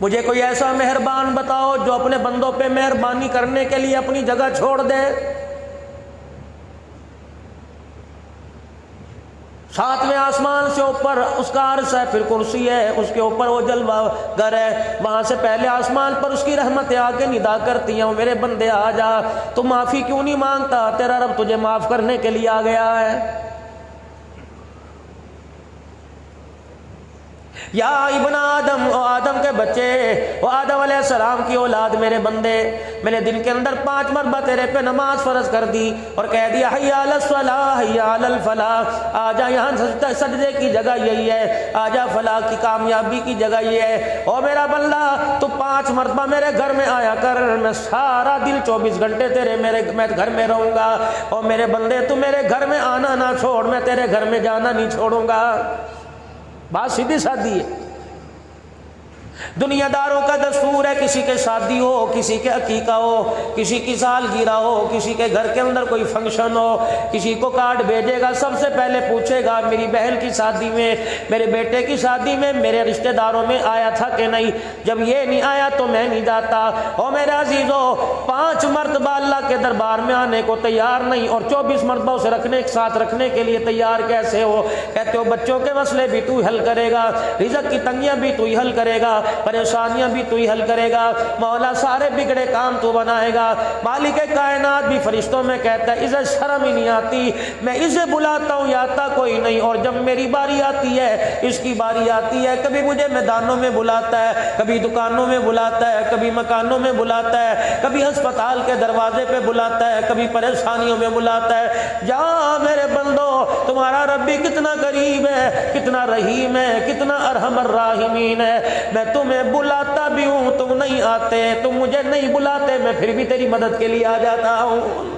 मुझे कोई ऐसा मेहरबान बताओ जो अपने बंदों पे मेहरबानी करने के लिए अपनी जगह छोड़ दे। सातवें आसमान से ऊपर उसका अर्श है, फिर कुर्सी है, उसके ऊपर वो जलवा घर है। वहां से पहले आसमान पर उसकी रहमतें आके निदा करती हैं, मेरे बंदे आ जा, तू माफी क्यों नहीं मांगता, तेरा रब तुझे माफ करने के लिए आ गया है। या इब्न आदम, ओ आदम के बच्चे, ओ आदम अलैहिस्सलाम की औलाद, मेरे बंदे, मैंने दिन के अंदर 5 मरतबा तेरे पे नमाज फर्ज कर दी और कह दिया हय्या अलस सलाह हय्या अलल फलाह, आजा यहाँ सजदे की जगह यही है, आजा फलाह की कामयाबी की जगह ये है। ओ मेरा बंदा, तू 5 मरतबा मेरे घर में आया कर, मैं सारा दिन 24 घंटे मैं घर में रहूंगा। और मेरे बंदे, तू मेरे घर में आना ना छोड़, मैं तेरे घर में जाना नहीं छोड़ूंगा। बात सीधी सादी है। दुनियादारों का दस्तूर है, किसी के शादी हो, किसी के अकीका हो, किसी की सालगिरह हो, किसी के घर के अंदर कोई फंक्शन हो, किसी को कार्ड भेजेगा, सबसे पहले पूछेगा मेरी बहन की शादी में, मेरे बेटे की शादी में, मेरे रिश्तेदारों में आया था कि नहीं। जब ये नहीं आया तो मैं नहीं जाता। और मेरे अजीजों, 5 मरतबा अल्लाह के दरबार में आने को तैयार नहीं और 24 मरतबा उसे साथ रखने के लिए तैयार कैसे हो। कहते हो बच्चों के मसले भी तू हल करेगा, रिज़्क़ की तंगियां भी तू हल करेगा, परेशानियां भी तू ही हल करेगा, मौला सारे बिगड़े काम तू बनाएगा। मालिक कायनात भी फरिश्तों में कहता है इसे शर्म ही नहीं आती, मैं इसे बुलाता हूँ आता कोई नहीं, और जब मेरी बारी आती है, इसकी बारी आती है, कभी मुझे मैदानों में बुलाता है, कभी दुकानों में बुलाता है, कभी मकानों में बुलाता है, कभी अस्पताल के दरवाजे पे बुलाता है, कभी परेशानियों में बुलाता है। जा मेरे बंदो, तुम्हारा रब्बी कितना करीब है, कितना रहीम है, कितना अरहमर राहिमीन है। मैं तुम्हें बुलाता भी हूं, तुम नहीं आते, तुम मुझे नहीं बुलाते, मैं फिर भी तेरी मदद के लिए आ जाता हूं।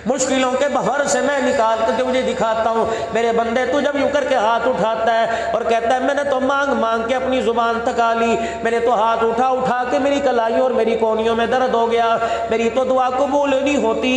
मुश्किलों के भंवर से मैं निकाल करके मुझे दिखाता हूँ। मेरे बंदे, तू जब यूं करके हाथ उठाता है और कहता है मैंने तो मांग मांग के अपनी जुबान थका ली, मैंने तो हाथ उठा उठा के मेरी कलाइयों और मेरी कोहनियों में दर्द हो गया, मेरी तो दुआ कबूल नहीं होती।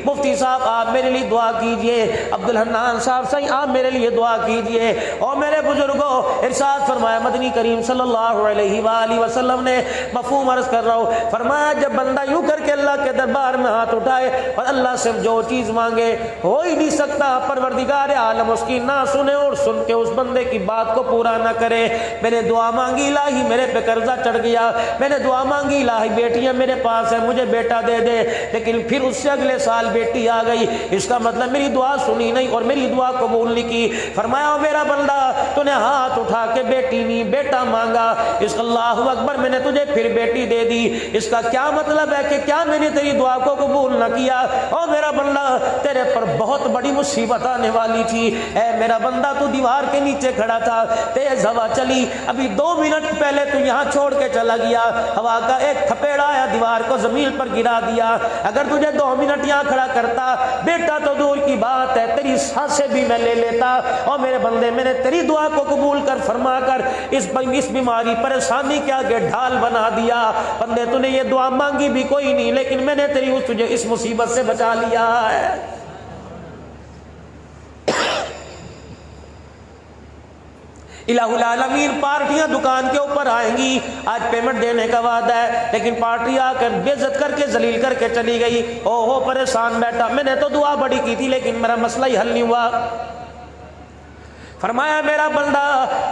मुफ्ती साहब आप मेरे लिए दुआ कीजिए, अब्दुल हन्नान साहब सही आप मेरे लिए दुआ कीजिए। और मेरे बुजुर्गों, इरशाद फरमाया मदनी करीम सल्लल्लाहु अलैहि वसल्लम ने, मफहूम अर्ज कर रहा हूँ, फरमाया जब बंदा यूं करके अल्लाह के दरबार में हाथ उठाए और अल्लाह से जो चीज मांगे हो ही नहीं सकता, परवरदिगार आलम उसकी ना सुने और सुन के उस बंदे की बात को पूरा ना करे। मैंने दुआ मांगी इलाही मेरे पे कर्जा चढ़ गया, मैंने दुआ मांगी इलाही बेटियां मेरे पास है, मुझे बेटा दे दे, लेकिन फिर उससे अगले साल बेटी आ गई, इसका मतलब मेरी दुआ सुनी नहीं और मेरी दुआ कबूल नहीं की। फरमाया मेरा बंदा, तूने हाथ उठा के बेटी नहीं बेटा मांगा, इस अल्लाहु अकबर मैंने तुझे फिर बेटी दे दी, इसका क्या मतलब है कि क्या मैंने तेरी दुआ को कबूल ना किया। और मेरा बंदा, तेरे पर बहुत बड़ी मुसीबत आने वाली थी। ऐ मेरा बंदा, तू दीवार के नीचे खड़ा था, तेज हवा चली, अभी 2 मिनट पहले तू यहाँ छोड़ के चला गया, हवा का एक थपेड़ा आया दीवार को जमीन पर गिरा दिया। अगर तुझे 2 मिनट यहाँ खड़ा करता, बेटा तो दूर की बात है, तेरी सांसें भी मैं ले लेता। और मेरे बंदे, मैंने तेरी दुआ को कबूल कर फरमा कर इस बीमारी परेशानी के आगे ढाल बना दिया। बंदे, तूने ये दुआ मांगी भी कोई नहीं, लेकिन मैंने तुझे इस मुसीबत से बचा लिया है। इलाहुल आलमीन पार्टियां दुकान के ऊपर आएंगी, आज पेमेंट देने का वादा है, लेकिन पार्टी आकर बेइज्जत करके जलील करके चली गई। ओहो परेशान बैठा, मैंने तो दुआ बड़ी की थी लेकिन मेरा मसला ही हल नहीं हुआ। फरमाया मेरा बंदा,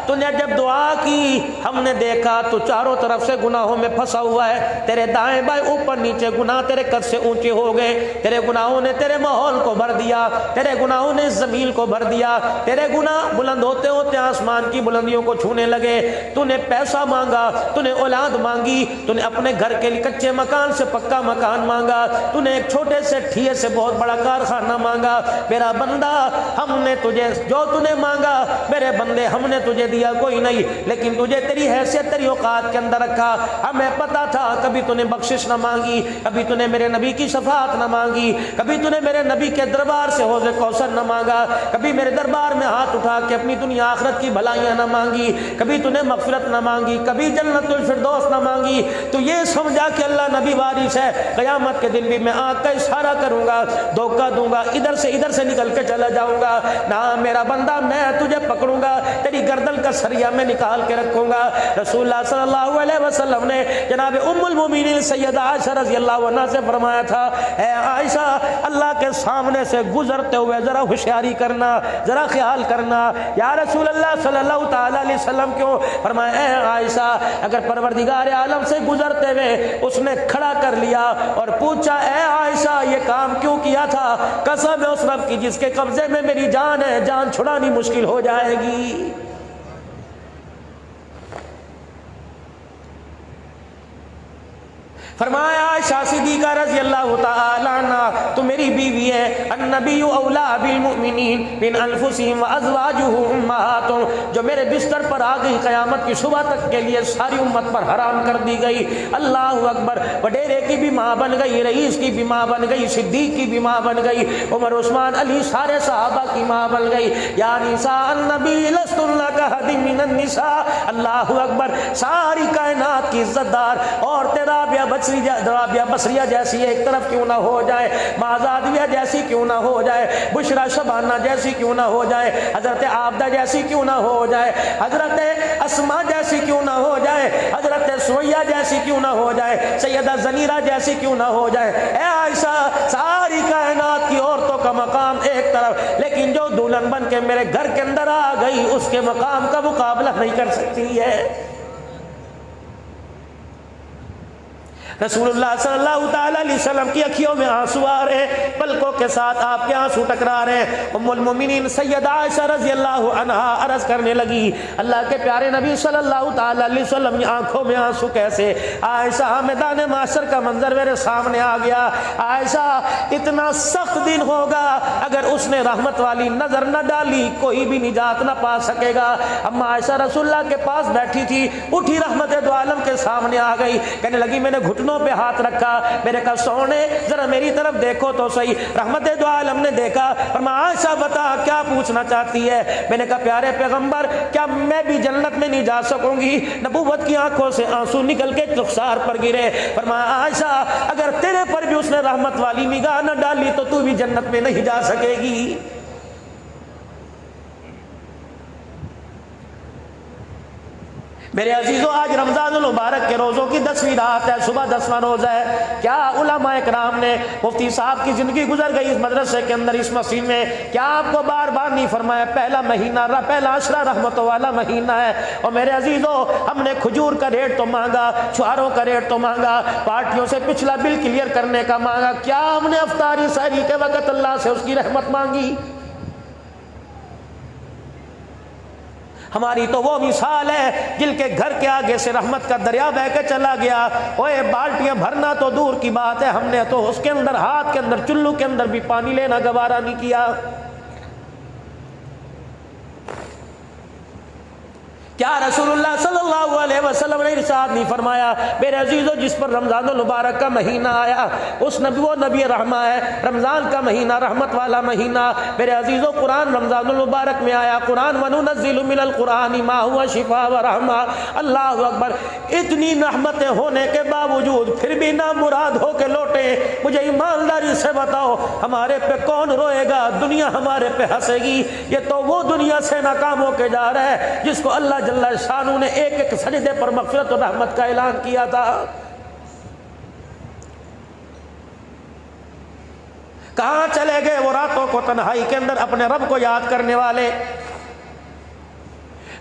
तूने जब दुआ की हमने देखा तो चारों तरफ से गुनाहों में फंसा हुआ है, तेरे दाएं बाएं ऊपर नीचे गुनाह तेरे कद से ऊंचे हो गए, तेरे गुनाहों ने तेरे माहौल को भर दिया, तेरे गुनाहों ने जमीन को भर दिया, तेरे गुनाह बुलंद होते होते आसमान की बुलंदियों को छूने लगे। तूने पैसा मांगा, तूने औलाद मांगी, तूने अपने घर के लिए कच्चे मकान से पक्का मकान मांगा, तूने एक छोटे से ठिये से बहुत बड़ा कारखाना मांगा। मेरा बंदा, हमने तुझे जो तूने मांगा मेरे बंदे हमने तुझे दिया कोई नहीं, लेकिन तुझे तेरी हैसियत तेरी औकात के अंदर रखा। हमें पता था कभी तूने बख्शिश न मांगी, कभी तूने मेरे नबी की शफाअत न मांगी, कभी तूने मेरे नबी के दरबार से हौज़े कौसर न मांगा, कभी मेरे दरबार में हाथ उठा के अपनी दुनिया आखिरत की भलाइयां न मांगी, कभी तूने मग़फ़िरत न मांगी, कभी जन्नतुल फिरदौस न मांगी। तो ये समझा कि अल्लाह नबी वारिस है, क़यामत के दिन भी मैं आँख का इशारा करूंगा, धोखा दूंगा, इधर से निकल के चला जाऊंगा। ना मेरा बंदा, मैं तुझे तुझे पकड़ूंगा, तेरी गर्दन का सरिया में निकाल के रखूंगा। रसूलुल्लाह सल्लल्लाहु अलैहि वसल्लम ने जनाब उम्मुल मोमिनीन सैयदा आयशा रज़ी अल्लाह अन्हा से फरमाया था, ए आयशा, अल्लाह के सामने से गुजरते हुए जरा होशियारी करना, जरा ख्याल करना। या रसूल अल्लाह सल्लल्लाहु ताला अलैहि वसल्लम क्यों? फरमाया, ए आयशा, अगर परवरदिगार आलम से गुजरते हुए उसने खड़ा कर लिया और पूछा, ए आयशा, ये काम क्यों किया था? कसम है उस रब की जिसके कब्जे में मेरी जान है, जान छुड़ानी मुश्किल हो जाएगी। फरमाया, आयशा सिद्दीका रज़ी अल्लाह तआला अन्हा, तू मेरी बीवी है। अन्नबिय्यु औला बिल मुमिनीन मिन अनफुसिहिम व अज़वाजुहु उम्महातुहुम, जो मेरे बिस्तर पर आ गई क़यामत की सुबह तक के लिए सारी उम्मत पर हराम कर दी गई। अल्लाह अकबर। वडेरे की भी माँ बन गई, रईस की भी माँ बन गई, सिद्दीक की भी माँ बन गई, उमर उस्मान अली सारे सहाबा की माँ बन गई। या निसा अन्नबी लस्तुन्ना कहदिम मिनन निसा। अल्लाह अकबर। सारी कायनात की इज्जतदार और राबिया बसरिया जैसी एक तरफ क्यों ना हो जाए, माजादिया जैसी क्यों ना हो जाए, बुशरा शबाना जैसी क्यों ना हो जाए, हजरत आबदा जैसी क्यों ना हो जाए, हजरत अस्मा जैसी क्यों ना हो जाए, हजरत सुमैया जैसी क्यों ना हो जाए, सैयदा जनीरा जैसी क्यों ना हो जाए। ए आयशा, सारी कायनात की औरतों का मकाम एक तरफ, लेकिन जो दुल्हन बन के मेरे घर के अंदर आ गई उसके मकाम का मुकाबला नहीं कर सकती है। रसूलुल्लाह सल्लल्लाहु ताला अलैहि वसल्लम की अखियों में आंसू आ रहे हैं, पलकों के साथ आपके आंसू टकरा रहे हैं। उम्मुल मोमिनीन सैयदा आयशा रज़ी अल्लाह अन्हा अर्ज करने लगी, अल्लाह के प्यारे नबी सल्लल्लाहु ताला अलैहि वसल्लम की आंखों में आंसू कैसे? आयशा, मैदान माशर का मंजर मेरे सामने आ गया। आयशा, इतना सख्त दिन होगा, अगर उसने रहमत वाली नजर न डाली कोई भी निजात न पा सकेगा। अम्मा आयशा रसूलुल्लाह के पास बैठी थी, उठी रहमत दो आलम के सामने आ गई, कहने लगी, मैंने घुटनों पे हाथ रखा, मेरे कहा, सोने जरा मेरी तरफ देखो तो सही। रहमत दो आलम ने देखा, फरमाया, आयशा बता क्या पूछना चाहती है? मैंने कहा, प्यारे पैगंबर, क्या मैं भी जन्नत में नहीं जा सकूंगी? नबूवत की आंखों से आंसू निकल के रुखसार पर गिरे। फरमाया, आयशा, अगर तेरे पर भी उसने रहमत वाली निगाह न डाली तो तू भी जन्नत में नहीं जा सकेगी। मेरे अजीजों, आज रमजान मुबारक के रोज़ों की 10वीं रात है, सुबह 10वां रोज़ा है। क्या उलमा इकराम ने, मुफ्ती साहब की ज़िंदगी गुजर गई इस मदरसे के अंदर, इस मस्जिद में, क्या आपको बार बार नहीं फरमाया पहला महीना, पहला अशरा रहमतों वाला महीना है? और मेरे अजीजों, हमने खजूर का रेट तो मांगा, छुआरों का रेट तो मांगा, पार्टियों से पिछला बिल क्लियर करने का मांगा, क्या हमने अफ्तारी सहरी के वक़्त अल्लाह से उसकी रहमत मांगी? हमारी तो वो मिसाल है जिनके घर के आगे से रहमत का दरिया बह के चला गया। ओए, बाल्टियां भरना तो दूर की बात है, हमने तो उसके अंदर, हाथ के अंदर, चुल्लू के अंदर भी पानी लेना गवारा नहीं किया। क्या रसूलुल्लाह सल्लल्लाहु अलैहि वसल्लम ने इरशाद नहीं फरमाया? मेरे अजीजों, जिस पर रमजानुल मुबारक का महीना आया उस नबी, वो नबी रहमा है। रमजान का महीना रहमत वाला महीना। मेरे अजीजों, कुरान रमजानुल मुबारक में आया, कुरान वनुनज़्ज़िलु मिनल कुरानी मा हुवा शिफा व रहमा। अल्लाहु अकबर। इतनी रहमतें होने के बावजूद फिर भी ना मुराद हो के लौटे। मुझे ईमानदारी से बताओ, हमारे पे कौन रोएगा? दुनिया हमारे पे हंसेगी। ये तो वो दुनिया से नाकाम होके जा रहा है जिसको अल्लाह जल्ला शानू ने एक एक सजदे पर मग़फ़िरत और रहमत का ऐलान किया था। कहां चले गए वो रातों को तन्हाई के अंदर अपने रब को याद करने वाले?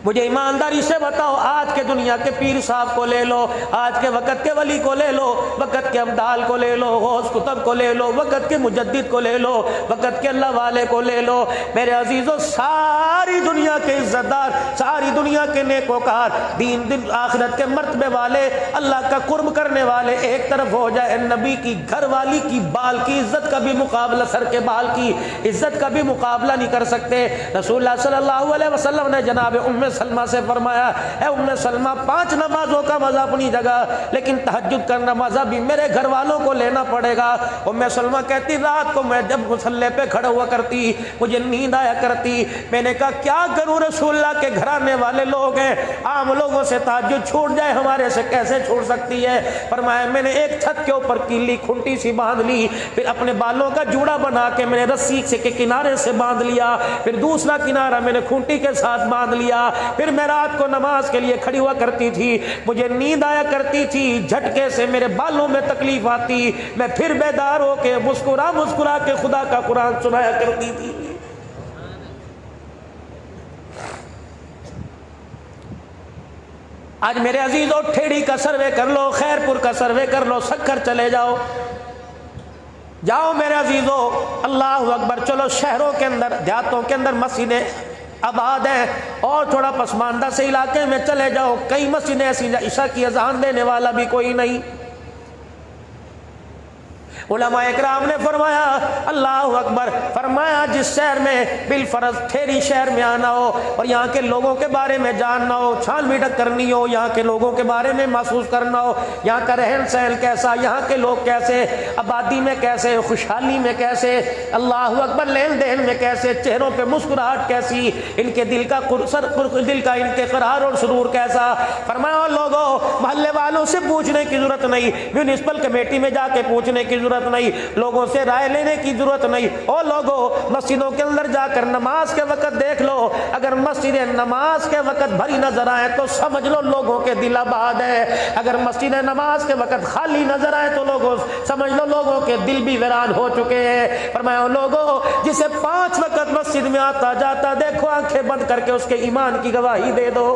मुझे ईमानदारी से बताओ, आज के दुनिया के पीर साहब को ले लो, आज के वक़्त के वली को ले लो, वक़्त के अब्दाल को ले लो, गौस कुतुब को ले लो, वक़्त के मुजद्दिद को ले लो, वक़्त के अल्लाह वाले को ले लो। मेरे अजीज़ों, सारी दुनिया के इज्जतदार, सारी दुनिया के नेकोकार, दीन दिन आखिरत के मर्तबे वाले, अल्लाह का कुर्ब करने वाले एक तरफ हो जाए, नबी की घर वाली की बाल की इज्जत का भी मुकाबला, सर के बाल की इज्जत का भी मुकाबला नहीं कर सकते। रसूलुल्लाह सल्लल्लाहु अलैहि वसल्लम ने जनाब उम्मे सलमा से फरमाया, ए उम्मे सलमा 5 नमाजों का मजा अपनी जगह, लेकिन तहज्जुद का मजा भी मेरे घर वालों को लेना पड़ेगा। उम्मे सलमा कहती रात को मैं जब मुसल्ले पे खड़ा हुआ करती मुझे नींद आया करती। मैंने कहा क्या करूं, रसूलुल्लाह के घराने वाले लोग हैं, आम लोगों से तहज्जुद छूट जाए, हमारे से कैसे छूट सकती है। फरमाया मैंने एक छत के ऊपर कीली खुंटी सी बांध ली, फिर अपने बालों का जूड़ा बना के मैंने रस्सी से के किनारे से बांध लिया, फिर दूसरा किनारा मैंने खूंटी के साथ बांध लिया। फिर मैं रात को नमाज के लिए खड़ी हुआ करती थी, मुझे नींद आया करती थी, झटके से मेरे बालों में तकलीफ आती, मैं फिर बेदार होके मुस्कुरा मुस्कुरा के खुदा का कुरान सुनाया करती थी। आज मेरे अजीजों ठेड़ी का सर्वे कर लो, खैरपुर का सर्वे कर लो, सक्कर चले जाओ, जाओ मेरे अजीजों, अल्लाह अकबर। चलो शहरों के अंदर देहातों के अंदर मस्जिदें आबाद है, और थोड़ा पसमानदा से इलाके में चले जाओ, कई मस्जिदें ऐसी ईशा की अजान देने वाला भी कोई नहीं। उलमा इकराम ने फरमाया अल्लाह अकबर, फरमाया जिस शहर में बिलफरज ठेरी शहर में आना हो और यहाँ के लोगों के बारे में जानना हो, छानबीन करनी हो, यहाँ के लोगों के बारे में महसूस करना हो, यहाँ का रहन सहन कैसा, यहाँ के लोग कैसे, आबादी में कैसे, खुशहाली में कैसे, अल्लाह अकबर लेन देन में कैसे, चेहरों पे मुस्कुराहट कैसी, इनके दिल का दिल का इनके करार और सुरूर कैसा। फरमाया लोगों मोहल्ले वालों से पूछने की जरूरत नहीं, म्यूनिसिपल कमेटी में जाके पूछने की जरूरत नहीं, लोगों से राय लेने की जरूरत नहीं। ओ लोगों मस्जिदों के अंदर जाकर नमाज के वक्त देख लो, अगर मस्जिदें नमाज के वक्त भरी नजर आए तो समझ लो लोगों के दिल आबाद है, अगर मस्जिदें नमाज के वक्त खाली नजर आए तो लोगों समझ लो लोगों के दिल भी वीरान हो चुके हैं। फरमाया लोगों जिसे 5 वक्त मस्जिद में आता जाता देखो, आंखें बंद करके उसके ईमान की गवाही दे दो।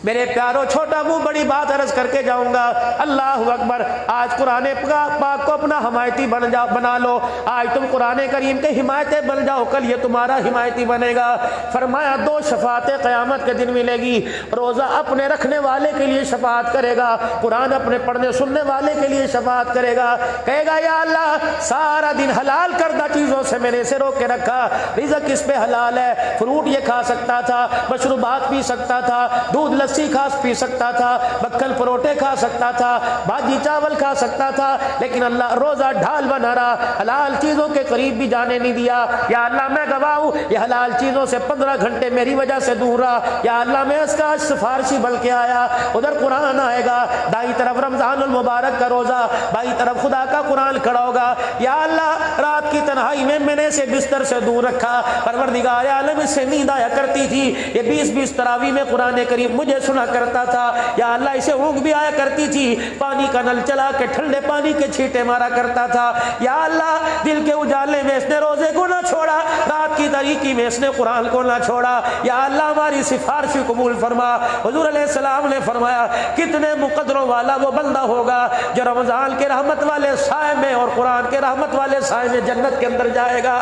मेरे प्यारो छोटा मुंह बड़ी बात अर्ज करके जाऊंगा, अल्लाह अकबर। आज कुरान पाक को अपना हिमायती बना लो, आज तुम कुरान करीम के हिमायते बन जाओ, कल ये तुम्हारा हिमायती बनेगा। फरमाया 2 शफातें क़यामत के दिन मिलेगी, रोज़ा अपने रखने वाले के लिए शफात करेगा, कुरान अपने पढ़ने सुनने वाले के लिए शफात करेगा, कहेगा या अल्लाह सारा दिन हलाल करदा चीज़ों से मैंने इसे रोक के रखा, रिज़्क़ इस पे हलाल है, फ्रूट ये खा सकता था, मशरूबात पी सकता था, दूध लस्सी खास पी सकता था, बक्कल परोठे खा सकता था, भाजी चावल खा सकता था, लेकिन अल्लाह रोजा ढाल बना रहा, हलाल चीजों के करीब भी जाने नहीं दिया। या अल्लाह मैं गवाह हूं, ये हलाल चीजों से 15 घंटे मेरी वजह से दूर रहा। या अल्लाह मैं इसका सिफारिशी बन के आया, उधर कुरान आएगा, दाई तरफ रमजानुल मुबारक का रोजा, बाई तरफ खुदा का कुरान खड़ा होगा। या अल्लाह रात की तन्हाई में मैंने इसे बिस्तर से दूर रखा, परवरदिगार आलम इससे नींद आया करती थी, ये 20-20 तरावी में कुरान करीम मुझे सुना करता था। या अल्लाह इसे ऊँग भी आया करती थी, पानी का नल चला के ठंडे पानी के छींटे मारा करता था। या अल्लाह दिल के उजाले में इसने रोजे को ना छोड़ा, रात की तारीकी में इसने कुरान को ना छोड़ा। या अल्लाह हमारी सिफारिश कबूल फरमा। हुजूर अलैहिस्सलाम ने फरमाया कितने मुकद्दरों वाला वो बंदा होगा जो रमजान के रहमत वाले साए में और कुरान के रहमत वाले साए में जन्नत के अंदर जाएगा।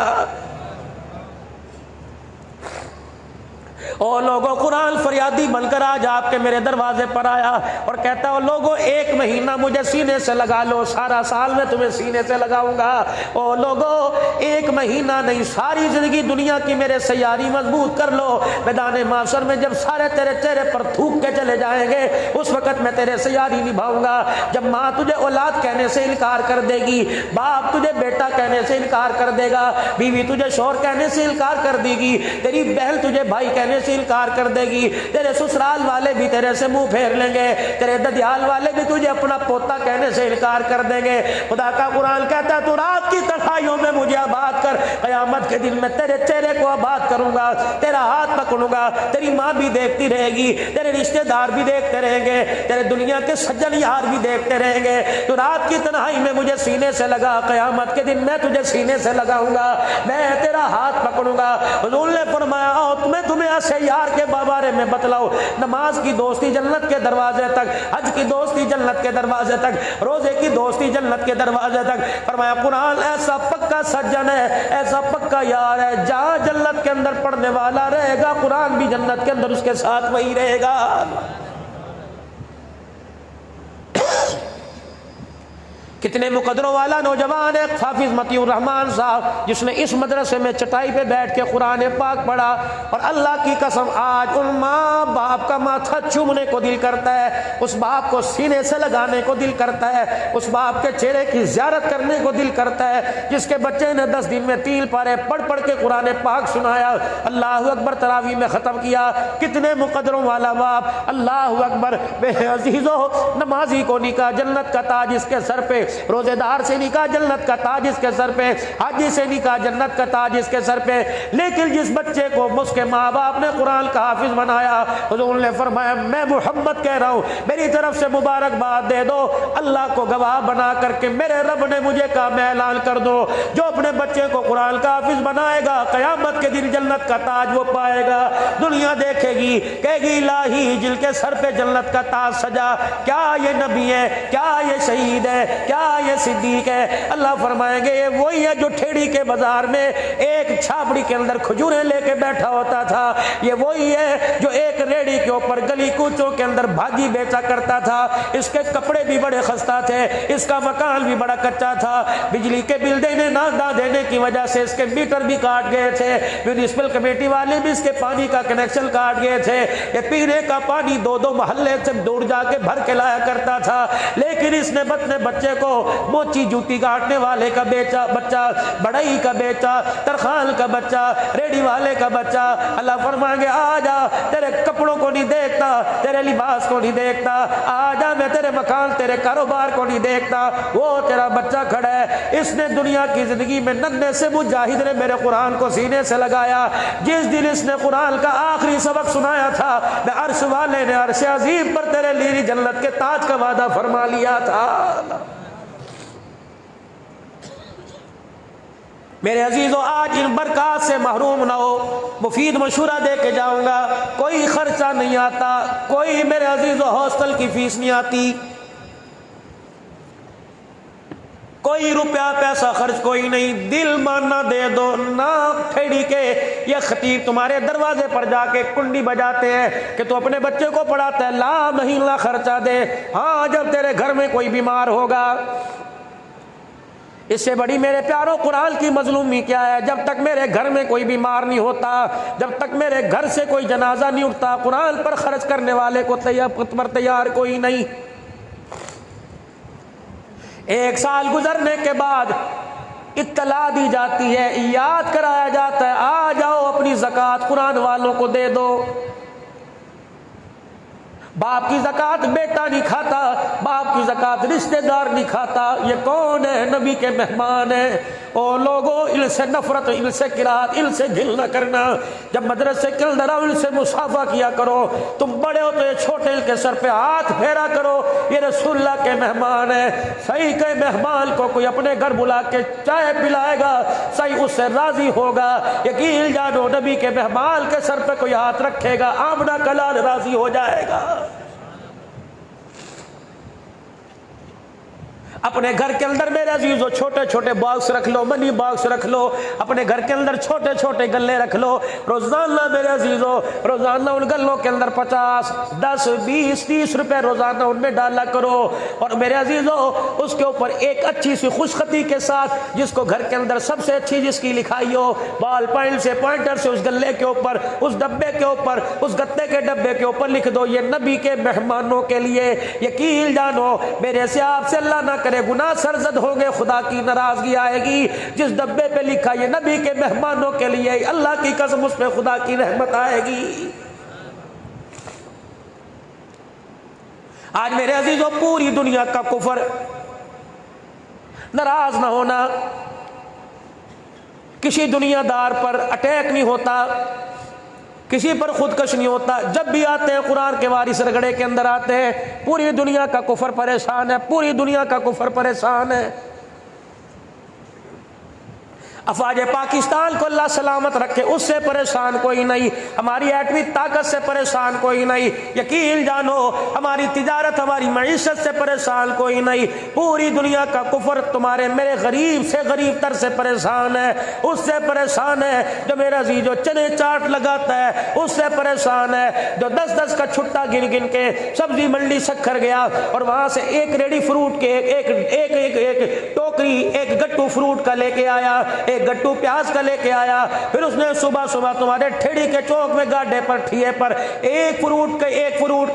और लोगों कुरान फरियादी बनकर आज आपके मेरे दरवाजे पर आया और कहता है लोगों 1 महीना मुझे सीने से लगा लो, सारा साल मैं तुम्हें सीने से लगाऊंगा। और लोगों 1 महीना नहीं, सारी जिंदगी दुनिया की मेरे सैयारी मजबूत कर लो, मैदान माशर में जब सारे तेरे चेहरे पर थूक के चले जाएंगे उस वक्त मैं तेरे सैयारी निभाऊंगा। जब माँ तुझे औलाद कहने से इनकार कर देगी, बाप तुझे बेटा कहने से इनकार कर देगा, बीवी तुझे शौहर कहने से इनकार कर देगी, तेरी बहन तुझे भाई कहने से इनकार कर देगी, तेरे ससुराल वाले भी तेरे से मुंह फेर लेंगे, तेरे ददियाल वाले भी तुझे अपना पोता कहने से इनकार कर देंगे। खुदा का कुरान कहता है तू रात की तन्हाइयों में मुझे आबाद कर, कयामत के दिन मैं तेरे चेहरे को आबाद करूंगा, तेरा हाथ पकड़ूंगा, तेरी माँ भी देखती रहेगी, तेरे रिश्तेदार भी देखते रहेंगे, तेरे दुनिया के सज्जन यार भी देखते रहेंगे। तू रात की तन्हाई में मुझे सीने से लगा, कयामत के दिन मैं तुझे सीने से लगाऊंगा, मैं तेरा हाथ पकड़ूंगा। हुजूर ने फरमाया तुम्हें ऐसे यार के बारे में बतलाओ, नमाज की दोस्ती जन्नत के दरवाजे तक, हज की दोस्ती जन्नत के दरवाजे तक, रोजे की दोस्ती जन्नत के दरवाजे तक। फरमाया कुरान ऐसा पक्का सज्जन है, ऐसा पक्का यार है, जहां जन्नत के अंदर पढ़ने वाला रहेगा कुरान भी जन्नत के अंदर उसके साथ वही रहेगा। कितने मुकदरों वाला नौजवान है हाफिज मतीउर रहमान साहब, जिसने इस मदरसे में चटाई पे बैठ के कुरान पाक पढ़ा, और अल्लाह की कसम आज उन माँ बाप का माथा चूमने को दिल करता है, उस बाप को सीने से लगाने को दिल करता है, उस बाप के चेहरे की ज़ियारत करने को दिल करता है, जिसके बच्चे ने 10 दिन में 3 पारे पढ़ पढ़ के कुरान पाक सुनाया, अल्लाह अकबर तरावी में ख़त्म किया। कितने मुकदरों वाला बाप, अल्लाह अकबर। बेअज़ीज़ो, नमाजी को निकाह जन्नत का ताज इसके सर पे, रोजेदार से निकाह जन्नत का ताज इसके सर पे, हाजी से निकाह जन्नत का ताज इसके सर पे। लेकिन जिस बच्चे को उसके माँ बाप ने कुरान का हाफिज बनाया, हुज़ूर ने फरमाया मैं मोहम्मद कह रहा हूँ, मेरी तरफ से मुबारकबाद दे दो, अल्लाह को गवाह बना करके मेरे रब ने मुझे कहा मैं ऐलान कर दो, जो अपने बच्चे को कुरान का हाफिज बनाएगा क़यामत के दिन जन्नत का ताज वो पाएगा। दुनिया देखेगी, कहेगी इलाही जिनके सर पे जन्नत का ताज सजा, क्या ये नबी है, क्या ये शहीद है, क्या ये सिद्दीक है। अल्लाह फरमाएंगे ये वही है जो ठेड़ी के बाजार में एक छाबड़ी के अंदर खजूरें लेके बैठा होता था, ये वही है जो एक रेड़ी के ऊपर गली कूचों के अंदर भाजी बेचा करता था, इसके कपड़े भी बड़े खस्ता थे, इसका मकान भी बड़ा कच्चा था, बिजली के बिल देने ना देने की वजह से इसके मीटर भी काट गए थे, म्यूनिसिपल कमेटी वाले भी इसके पानी का कनेक्शन काट गए थे, ये पीने का पानी 2-2 मोहल्ले से दूर जाके भर के लाया करता था। लेकिन इसने अपने बच्चे को मोची जूती काटने वाले का बेचा बच्चा, बढ़ई का बेचा, तरखान का बच्चा, रेडी वाले का बच्चा, अल्लाह फरमाएंगे आ जा, तेरे कपड़ों को नहीं देखता, तेरे लिबास को नहीं देखता, आ जा मैं तेरे मकान तेरे कारोबार को नहीं देखता, वो तेरा बच्चा खड़ा है। इसने दुनिया की जिंदगी में नन्हे से मुजाहिद ने मेरे कुरान को सीने से लगाया। जिस दिन इसने कुरान का आखिरी सबक सुनाया था, मैं अर्श वाले ने अर्श अजीम पर तेरे लिए जन्नत के ताज का वादा फरमा लिया था। मेरे अजीजों, आज इन बरकत से महरूम ना हो, मुफीद मशूरा दे के जाऊंगा, कोई खर्चा नहीं आता, कोई मेरे अजीजों हॉस्टल की फीस नहीं आती, कोई रुपया पैसा खर्च कोई नहीं, दिल मानना दे दो ना ठेड़ी के। ये खतीब तुम्हारे दरवाजे पर जाके कुंडी बजाते हैं कि तू अपने बच्चे को पढ़ाता है, ला महीना खर्चा दे। हाँ, जब तेरे घर में कोई बीमार होगा, इससे बड़ी मेरे प्यारों कुरान की मजलूमी क्या है। जब तक मेरे घर में कोई बीमार नहीं होता, जब तक मेरे घर से कोई जनाजा नहीं उठता, कुरान पर खर्च करने वाले को तैयार कोई नहीं। 1 साल गुजरने के बाद इत्तला दी जाती है, याद कराया जाता है, आ जाओ अपनी ज़कात कुरान वालों को दे दो। बाप की ज़कात बेटा नहीं खाता, बाप की ज़कात रिश्तेदार नहीं खाता। ये कौन है? नबी के मेहमान है। ओ लोगों, इनसे नफरत, इनसे किरात, इनसे गिल न करना। जब मदरसे के अंदर आओ, इनसे मुसाफा किया करो। तुम बड़े हो तो ये छोटे के सर पे हाथ फेरा करो। ये रसूलुल्लाह के मेहमान है। सही के मेहमान को कोई अपने घर बुला के चाय पिलाएगा, सही उससे राजी होगा। यकीन जानो, नबी के मेहमान के सर पे कोई हाथ रखेगा, आमना कलाल राजी हो जाएगा। अपने घर के अंदर मेरे अजीजों छोटे छोटे बॉक्स रख लो, मनी बॉक्स रख लो, अपने घर के अंदर छोटे छोटे गल्ले रख लो। रोजाना मेरे अजीजों, रोजाना उन गल्लों के अंदर 50, 10, 20, 30 रुपए रोजाना उनमें डाला करो। और मेरे अजीजों, उसके ऊपर एक अच्छी सी खुशखती के साथ, जिसको घर के अंदर सबसे अच्छी जिसकी लिखाई हो, बॉल पॉइंट से, पॉइंटर से उस गल्ले के ऊपर, उस डब्बे के ऊपर, उस गत्ते के डब्बे के ऊपर लिख दो, ये नबी के मेहमानों के लिए। यकीन जानो, मेरे से आपसे अल्लाह ना गुनाह सरजद होंगे, खुदा की नाराजगी आएगी। जिस डब्बे पे लिखा ये नबी के मेहमानों के लिए, अल्लाह की कसम उस पे खुदा की रहमत आएगी। आज मेरे अजीजों, पूरी दुनिया का कुफर, नाराज ना होना, किसी दुनियादार पर अटैक नहीं होता, किसी पर खुदकश नहीं होता। जब भी आते हैं कुरान के वारिस रगड़े के अंदर आते हैं, पूरी दुनिया का कुफर परेशान है, पूरी दुनिया का कुफर परेशान है। अफवाज पाकिस्तान को अल्लाह सलामत रखे, उससे परेशान कोई नहीं, हमारी एटमी ताकत से परेशान कोई नहीं, यकीन जानो हमारी तिजारत हमारी मईशत से परेशान कोई नहीं। पूरी दुनिया का कुफर तुम्हारे मेरे गरीब से गरीब तर से परेशान है, उससे परेशान है जो मेरा जी जो चने चाट लगाता है, उससे परेशान है जो 10-10 का छुट्टा गिन गिन के सब्जी मंडी शक्कर गया और वहां से एक रेडी फ्रूट के एक टोकरी एक गट्टू फ्रूट का लेके आया, एक गट्टू प्याज का लेके आया, फिर उसने सुबह सुबह तुम्हारे ठेड़ी के चौक में गाड्डे पर ठिए पर एक फ्रूट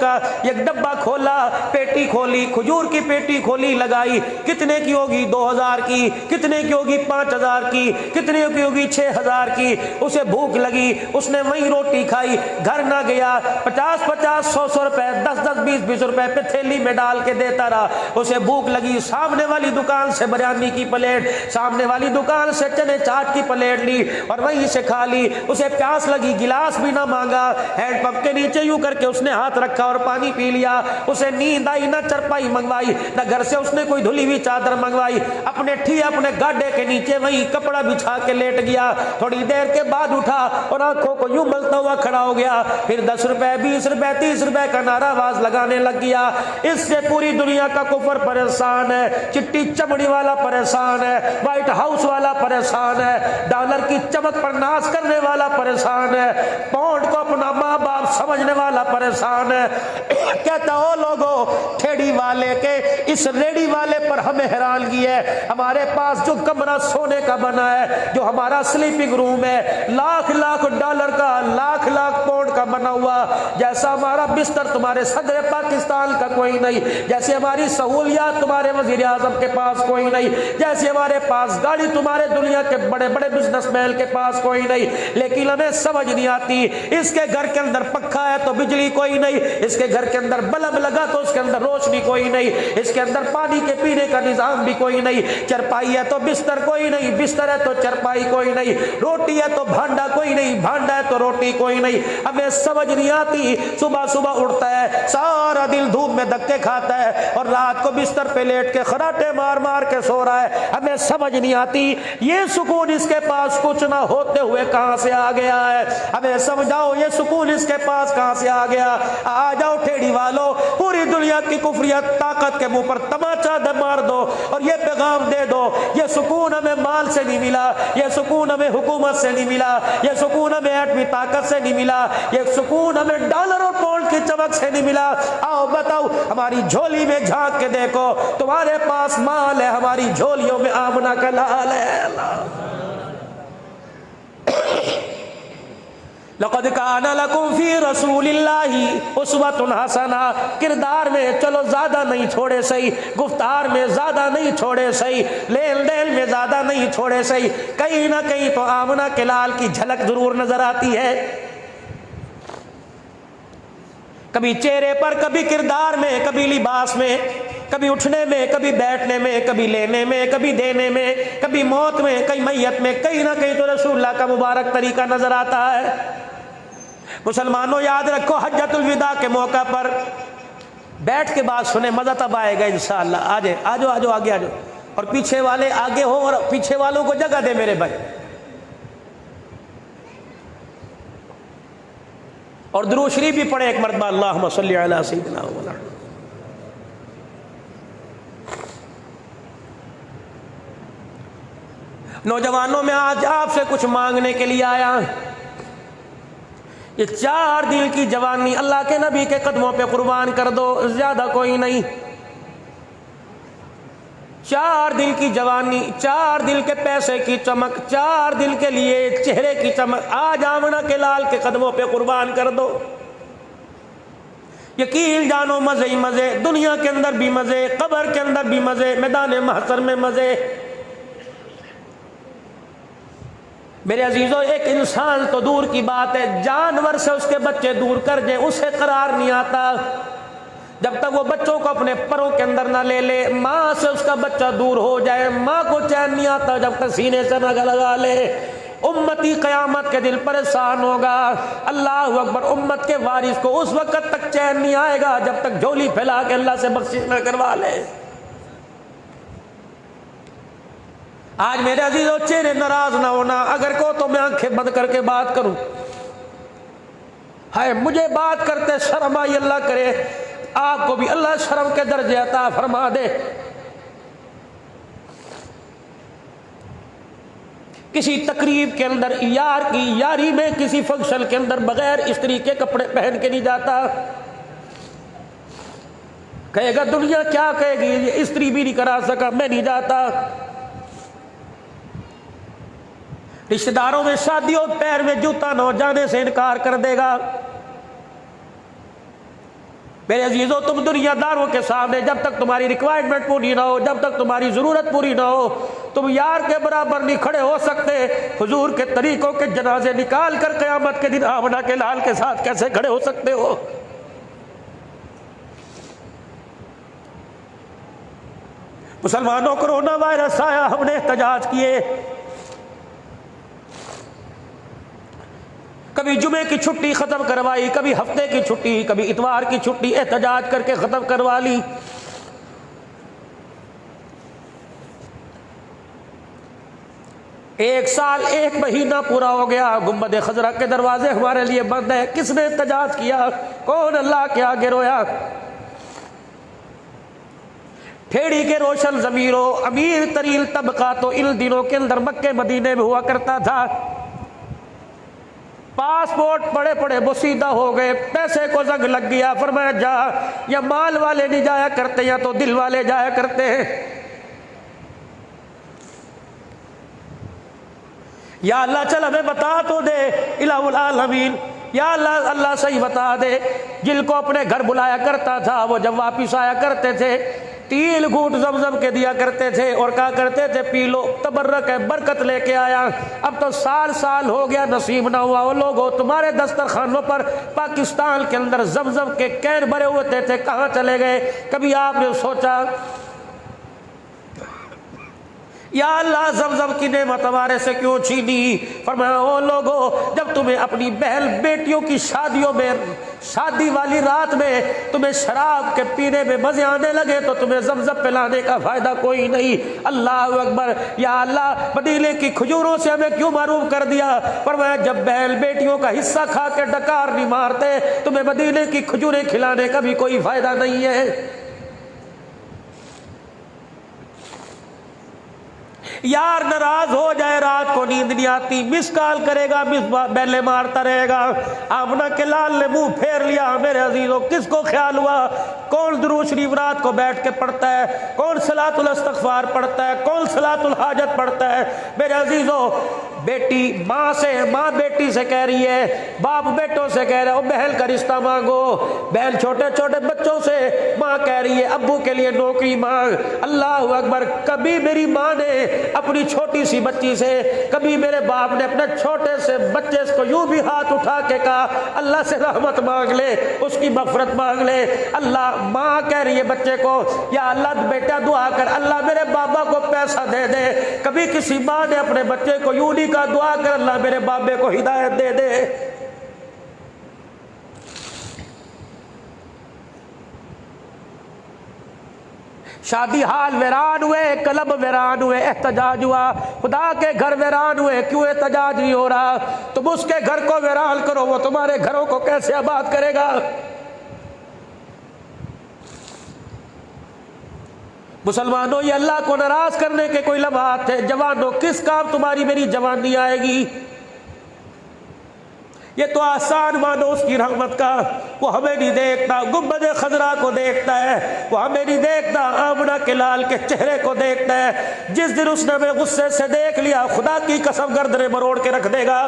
का एक डब्बा खोला, पेटी खोली, खजूर की पेटी खोली, लगाई, कितने की होगी 2000 की, कितने की होगी 5000 की, कितने की होगी 6000 की। उसे भूख लगी, उसने वही रोटी खाई, घर ना गया, 50-50 100 रुपए 10-10 20-20 रुपए पे थैली में डाल के देता रहा। उसे भूख लगी, सामने वाली दुकान से बिरयानी की प्लेट, सामने वाली दुकान से चने चाट की प्लेट ली और वहीं से खा ली। उसे प्यास लगी, गिलास भी ना मांगा, हैंडपंप के नीचे यूं करके उसने हाथ रखा और पानी पी लिया। उसे नींद आई, ना चरपाई मंगवाई, ना घर से उसने कोई धुली हुई चादर मंगवाई, अपने गाड्डे के नीचे वहीं कपड़ा बिछा के लेट गया। थोड़ी देर के बाद उठा और आंखों को यूं मलता हुआ खड़ा हो गया, फिर 10 रुपए 20 रुपए 30 रुपए का नाराबाज लगाने लग गया। इससे पूरी दुनिया का कुफर परेशान है, चिट्टी चमड़ी वाला परेशान है, व्हाइट हाउस वाला परेशान है, डॉलर की चमक पर नाश करने वाला परेशान है, पाउंड को अपना माँ बाप समझने वाला परेशान है। कहता हो लोगों, ठेड़ी वाले के इस रेडी वाले पर हमें हैरानगी है। हमारे पास जो कमरा सोने का बना है, जो हमारा स्लीपिंग रूम है, लाख लाख डॉलर का, लाख लाख पाउंड का बना हुआ, जैसा हमारा बिस्तर तुम्हारे सदर पाकिस्तान का कोई नहीं, जैसे हमारी सहूलियात तुम्हारे वजीर आजम के पास कोई नहीं, जैसे हमारे पास गाड़ी तुम्हारे दुनिया के बड़े बड़े बिजनेसमैन के पास कोई नहीं। लेकिन हमें समझ नहीं आती, इसके घर के अंदर पक्का है तो बिजली कोई नहीं, इसके घर के अंदर बल्ब लगा तो उसके अंदर रोशनी कोई नहीं, इसके अंदर पानी के पीने का निजाम भी कोई नहीं, चरपाई है तो बिस्तर कोई नहीं, बिस्तर है तो चरपाई कोई नहीं, रोटी है तो भांडा कोई नहीं, भांडा है तो रोटी कोई नहीं। हमें समझ नहीं आती, सुबह सुबह उठता है, सारा दिन धूप में धक्के खाता है और रात को बिस्तर पे लेट के खराटे मार मार के सो रहा है। हमें समझ नहीं आती ये सुकून इसके पास कुछ ना होते हुए कहां से आ गया है। हमें समझाओ ये सुकून इसके पास कहां से आ गया। आ जाओ ठेड़ी वालों, पूरी दुनिया की कुफरियत ताकत के मुंह पर तमाचा मार दो और ये पैगाम दे दो, ये सुकून हमें माल से नहीं मिला, ये सुकून हमें हुकूमत से नहीं मिला, ये सुकून हमें एटमी ताकत से नहीं मिला, ये सुकून हमें डॉलर और पाउंड की चमक से नहीं मिला। आओ बताओ, हमारी झोली में झांक के देखो, तुम्हारे पास माल है, हमारी झोलियों में आमना का लाल है। लक़द काना लकुम फी रसूलिल्लाहि उस्वतुन हसना, किरदार में चलो ज्यादा नहीं छोड़े सही, गुफ्तार में ज्यादा नहीं छोड़े सही, लेन देन में ज्यादा नहीं छोड़े सही, कहीं ना कहीं तो आमना के लाल की झलक जरूर नजर आती है। कभी चेहरे पर, कभी किरदार में, कभी लिबास में, कभी उठने में, कभी बैठने में, कभी लेने में, कभी देने में, कभी मौत में, कहीं मैयत में, कहीं ना कहीं तो रसूलुल्लाह का मुबारक तरीका नजर आता है। मुसलमानों याद रखो, हज्जतुल विदा के मौका पर बैठ के बात सुने, मजा तब आएगा इंशाअल्लाह। आजो आजो आगे आजो, और पीछे वाले आगे हो और पीछे वालों को जगह दे मेरे भाई। और दुरूद शरीफ भी पढ़े एक मरतबा, अल्लाहुम्मा सल्ली अला सय्यिदिना मौलाना। नौजवानों में आज आपसे कुछ मांगने के लिए आया। ये 4 दिन की जवानी अल्लाह के नबी के कदमों पे कुर्बान कर दो, ज्यादा कोई नहीं। 4 दिन की जवानी, 4 दिन के पैसे की चमक, 4 दिन के लिए चेहरे की चमक, आज आमना के लाल के कदमों पे कुर्बान कर दो। यकीन जानो मजे ही मजे, दुनिया के अंदर भी मजे, कब्र के अंदर भी मजे, मैदान महशर में मजे। मेरे अजीजों, एक इंसान तो दूर की बात है, जानवर से उसके बच्चे दूर कर जाए उसे करार नहीं आता। जब तक वो बच्चों को अपने परों के अंदर ना ले ले, माँ से उसका बच्चा दूर हो जाए, माँ को चैन नहीं आता जब तक सीने से ना लगा ले। उम्मती क़यामत के दिन परेशान होगा। अल्लाह अकबर, उम्मत के वारिस को उस वक्त तक चैन नहीं आएगा जब तक झोली फैला के अल्लाह से बख्शिश न करवा ले। आज मेरे अजीजों चेहरे नाराज ना होना, अगर को तो मैं आंखें बंद करके बात करूं। हाय मुझे बात करते शर्म आई, अल्लाह करे आपको भी अल्लाह शर्म के दर्जे अता फरमा दे। किसी तकरीब के अंदर यार की यारी में किसी फंक्शन के अंदर बगैर स्त्री के कपड़े पहन के नहीं जाता। कहेगा दुनिया क्या कहेगी, ये स्त्री भी नहीं करा सका, मैं नहीं जाता। रिश्तेदारों में शादियों पैर में जूता न हो जाने से इनकार कर देगा। मेरे अजीजों तुम दुनियादारों के सामने जब तक तुम्हारी रिक्वायरमेंट पूरी ना हो, जब तक तुम्हारी जरूरत पूरी ना हो, तुम यार के बराबर नहीं खड़े हो सकते। हुजूर के तरीकों के जनाजे निकाल कर क़यामत के दिन आमना के लाल के साथ कैसे खड़े हो सकते हो। मुसलमानों कोरोना वायरस आया, हमने एहतजाज किए। कभी जुमे की छुट्टी खत्म करवाई, कभी हफ्ते की छुट्टी, कभी इतवार की छुट्टी एहतजाज करके खत्म करवा ली। एक साल एक महीना पूरा हो गया, गुंबद खजरा के दरवाजे हमारे लिए बंद है। किसने एहतजाज किया? कौन अल्लाह के आगे रोया? ठेड़ी के रोशन जमीरों, अमीर तरील तबका तो इन दिनों के अंदर मक्के मदीने में हुआ करता था। पासपोर्ट पड़े पड़े बोसीदा हो गए, पैसे को जंग लग गया। फरमाया जा, या माल वाले नहीं जाया करते या तो दिल वाले जाया करते हैं। या अल्लाह चल हमें बता तो दे, इलाहुल आलमीन, या अल्लाह अल्लाह सही बता दे। जिनको अपने घर बुलाया करता था वो जब वापिस आया करते थे 3 घूंट ज़मज़म के दिया करते थे और कहा करते थे पी लो, तबर्रक है, बरकत लेके आया। अब तो साल साल हो गया, नसीब ना हुआ। वो लोगों तुम्हारे दस्तरखानों पर पाकिस्तान के अंदर ज़मज़म के कैन भरे हुए थे, कहाँ चले गए? कभी आपने सोचा या अल्लाह ज़मज़म की नेमत हमारे से क्यों छीनी? फरमाया ओ लोगों, जब तुम्हें अपनी बहन बेटियों की शादियों में, शादी वाली रात में तुम्हें शराब के पीने में मजे आने लगे तो तुम्हें ज़मज़म पिलाने का फायदा कोई नहीं। अल्लाह अकबर। या अल्लाह मदीने की खजूरों से हमें क्यों महरूम कर दिया? फरमाया जब बहन बेटियों का हिस्सा खा के डकार नहीं मारते, तुम्हें मदीने की खजूरें खिलाने का भी कोई फायदा नहीं है। यार नाराज हो जाए, रात को नींद नहीं आती, मिस कॉल करेगा, मिस बेले मारता रहेगा। आमना के लाल ने मुंह फेर लिया। मेरे अजीजों किसको ख्याल हुआ कौन दुरूद शरीफ रात को बैठ के पढ़ता है, कौन सलातुल इस्तिग़फ़ार पढ़ता है, कौन सलातुल हाजत पढ़ता है? मेरे अजीजों बेटी माँ से, माँ बेटी से कह रही है, बाप बेटों से कह रहा है बहन का रिश्ता मांगो। बहन छोटे छोटे बच्चों से माँ कह रही है अब्बू के लिए नौकरी मांग। अल्लाह अकबर। कभी मेरी माँ ने अपनी छोटी सी बच्ची से, कभी मेरे बाप ने अपने छोटे से बच्चे को यूं भी हाथ उठा के कहा अल्लाह से रहमत मांग ले, उसकी मग़फ़िरत मांग ले। अल्लाह, माँ कह रही है बच्चे को या अल्लाह बेटा दुआ कर, अल्लाह मेरे बाबा को पैसा दे दे। कभी किसी माँ ने अपने बच्चे को यूं नहीं कहा दुआ कर अल्लाह मेरे बाबे को हिदायत दे दे। शादी हाल वीरान हुए, कलब वीरान हुए, एहतजाज हुआ। खुदा के घर वीरान हुए, क्यों एहतजाज नहीं हो रहा? तुम उसके घर को वीरान करो, वो तुम्हारे घरों को कैसे आबाद करेगा? मुसलमानों, ये अल्लाह को नाराज करने के कोई लम्हात थे। जवानों, किस काम तुम्हारी मेरी जवानी आएगी? ये तो आसान मानो उसकी रहमत का, वो हमें नहीं देखता। गुंबद खजरा को देखता है, वो हमें नहीं देखता। आमना के लाल के चेहरे को देखता है। जिस दिन उसने हमें गुस्से से देख लिया, खुदा की कसम गर्दनें मरोड़ के रख देगा।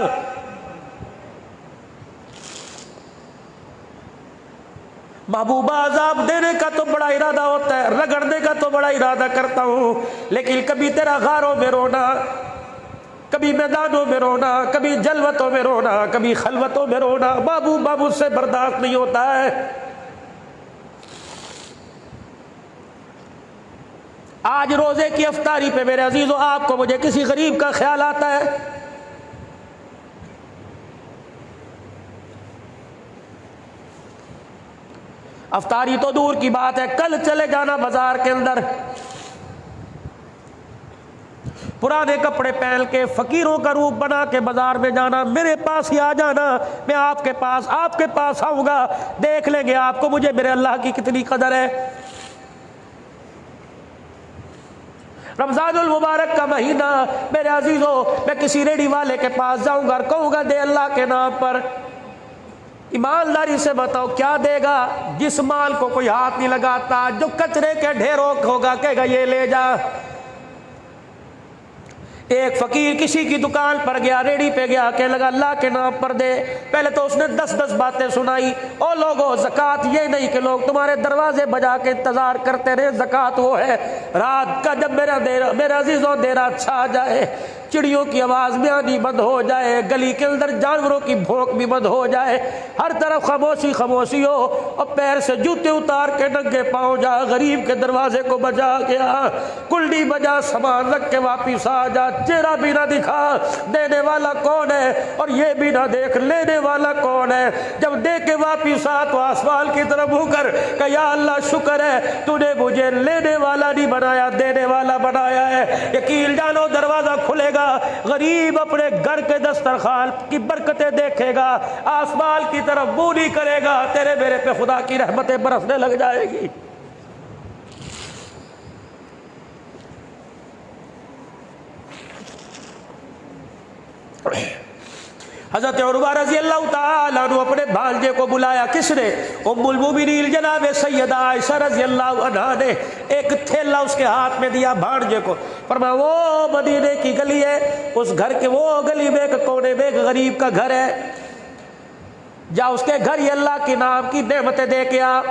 महबूबा अजाब देने का तो बड़ा इरादा होता है, रगड़ने का तो बड़ा इरादा करता हूं, लेकिन कभी तेरा गारों में रोना, कभी मैदानों में रोना, कभी जलवतों में रोना, कभी खलवतों में रोना, बाबू बाबू से बर्दाश्त नहीं होता है। आज रोजे की अफ्तारी पे मेरे अजीजों, आपको मुझे किसी गरीब का ख्याल आता है? अफ्तारी तो दूर की बात है, कल चले जाना बाजार के अंदर, पुराने कपड़े पहन के फकीरों का रूप बना के बाजार में जाना, मेरे पास ही आ जाना, मैं आपके पास आऊंगा, देख लेंगे आपको मुझे मेरे अल्लाह की कितनी कदर है। रमजानुल मुबारक का महीना, मेरे अजीजों, मैं किसी रेडी वाले के पास जाऊंगा और कहूंगा दे अल्लाह के नाम पर। ईमानदारी से बताओ क्या देगा? जिस माल को कोई हाथ नहीं लगाता, जो कचरे के ढेरों होगा, कहेगा ये ले जा। एक फकीर किसी की दुकान पर गया, रेडी पे गया, कहने लगा अल्लाह के नाम पर दे। पहले तो उसने 10-10 बातें सुनाई। ओ लोगों, ज़कात ये नहीं कि लोग तुम्हारे दरवाजे बजा के इंतजार करते रहे, ज़कात वो है रात का जब मेरा अजीजों देर रात छा जाए, चिड़ियों की आवाज में आनी बंद हो जाए, गली के अंदर जानवरों की भौंक भी बंद हो जाए, हर तरफ खामोशी खामोशी हो, और पैर से जूते उतार के नंगे पाँव जा, गरीब के दरवाजे को बजा गया, कुल्डी बजा, सामान रख के वापिस आ जा, चेहरा भी ना दिखा, देने वाला कौन है, और ये भी ना देख लेने वाला कौन है। जब दे के वापिस आ तो आसमान की तरफ होकर कहा या अल्लाह शुक्र है तूने मुझे लेने वाला नहीं बनाया, देने वाला बनाया है। यकीन जानो दरवाजा खुलेगा, गरीब अपने घर के दस्तरखान की बरकतें देखेगा, आसमान की तरफ मुंह नहीं करेगा, तेरे मेरे पे खुदा की रहमतें बरसने लग जाएगी। हज़रत उर्वा रज़ी अल्लाह ताला अन्हु अपने भांजे को बुलाया। किसने? उम्मुल मुमिनीन जनाब सैयदा आयशा रज़ी अल्लाह अन्हा ने एक थैला उसके हाथ में दिया भांजे को। फरमाया वो मदीने की गली है, उस घर के वो गली में एक कोने में एक गरीब का घर है, जा उसके घर ये अल्लाह के नाम की नेमतें दे के आ।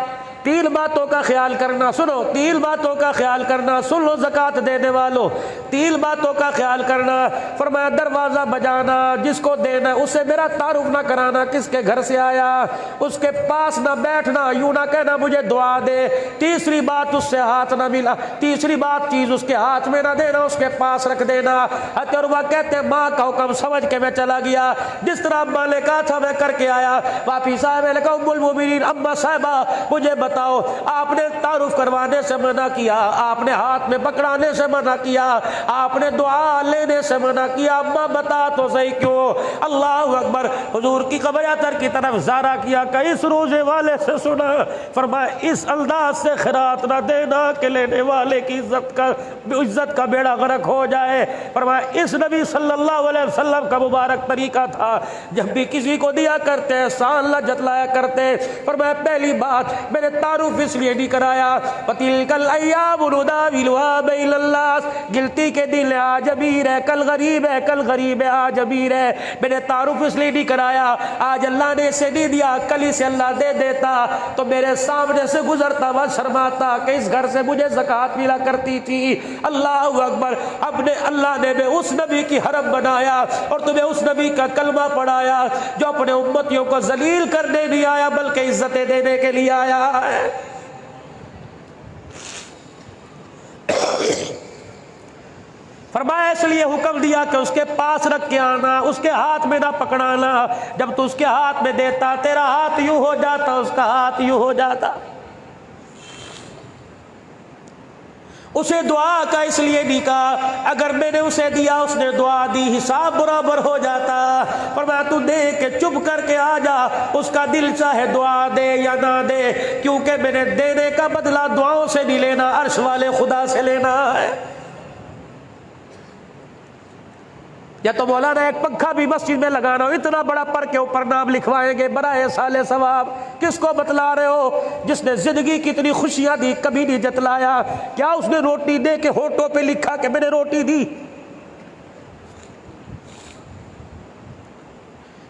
3 बातों का ख्याल करना, सुनो 3 बातों का ख्याल करना, सुन लो ज़कात देने वालों, 3 बातों का ख्याल करना। फरमाया दरवाज़ा बजाना, जिसको देना उसे मेरा तारुफ ना कराना, किसके घर से आया, उसके पास ना बैठना, यूं ना कहना मुझे दुआ दे। तीसरी बात, उससे हाथ ना मिला, तीसरी बात चीज़ उसके हाथ में ना देना, उसके पास रख देना। हतरवा कहते माँ का हुक्म समझ के मैं चला गया, जिस तरह अम्मा ने कहा था मैं करके आया। वापिस आया, मैंने कहा उम्मुल मुमिनीन अम्मा साहिबा मुझे बताओ, आपने तारुफ करवाने से मना किया, आपने हाथ में पकड़ाने से मना किया, आपने दुआ लेने से मना किया, अम्मा बता तो सही क्यों? अल्लाह अकबर। हुजूर की कब्र अतर की तरफ ज़ारा किया, कई इस रोजे वाले से सुना, फरमाया इस अंदाज से खैरात ना देना कि लेने वाले की इज्जत का बेड़ा गर्क हो जाए। फरमाया इस नबी सल्लल्लाहु अलैहि वसल्लम का मुबारक तरीका था, जब भी किसी को दिया करते शान ला जतलाया करते। फरमाया पहली बात मैंने तारुफ इसलिए नहीं कराया, पतिलकल अय्यामु नुदाविलुहा बैनन्नास, गिलती के दिन आज अमीर है कल गरीब है, कल गरीब है आज अमीर है। मैंने तारुफ इसलिए नहीं कराया, आज अल्लाह ने इसे नहीं दिया, कल इसे अल्लाह दे देता तो मेरे सामने से गुजरता हुआ शर्माता कि इस घर से मुझे ज़कात मिला करती थी। अल्लाह अकबर। अपने अल्लाह ने उस नबी की हरम बनाया और तुम्हें उस नबी का कलमा पढ़ाया जो अपने उम्मतियों को जलील करने नहीं आया बल्कि इज्जतें देने के लिए आया है। फरमाया इसलिए हुक्म दिया कि उसके पास रख के आना, उसके हाथ में ना पकड़ाना। जब तू उसके हाथ में देता तेरा हाथ यूं हो जाता, उसका हाथ यूं हो जाता। उसे दुआ का इसलिए नहीं कहा, अगर मैंने उसे दिया उसने दुआ दी हिसाब बराबर हो जाता। फरमाया तू दे के चुप करके आ जा, उसका दिल चाहे दुआ दे या ना दे, क्योंकि मैंने देने का बदला दुआओं से नहीं लेना, अर्श वाले खुदा से लेना है। या तो मौलाना एक पंखा भी मस्जिद में लगाना, इतना बड़ा पर के ऊपर नाम लिखवाएंगे बराए साले सवाब। किसको बतला रहे हो? जिसने जिंदगी की इतनी खुशियां दी कभी नहीं जतलाया। क्या उसने रोटी दे के होठों पे लिखा कि मैंने रोटी दी?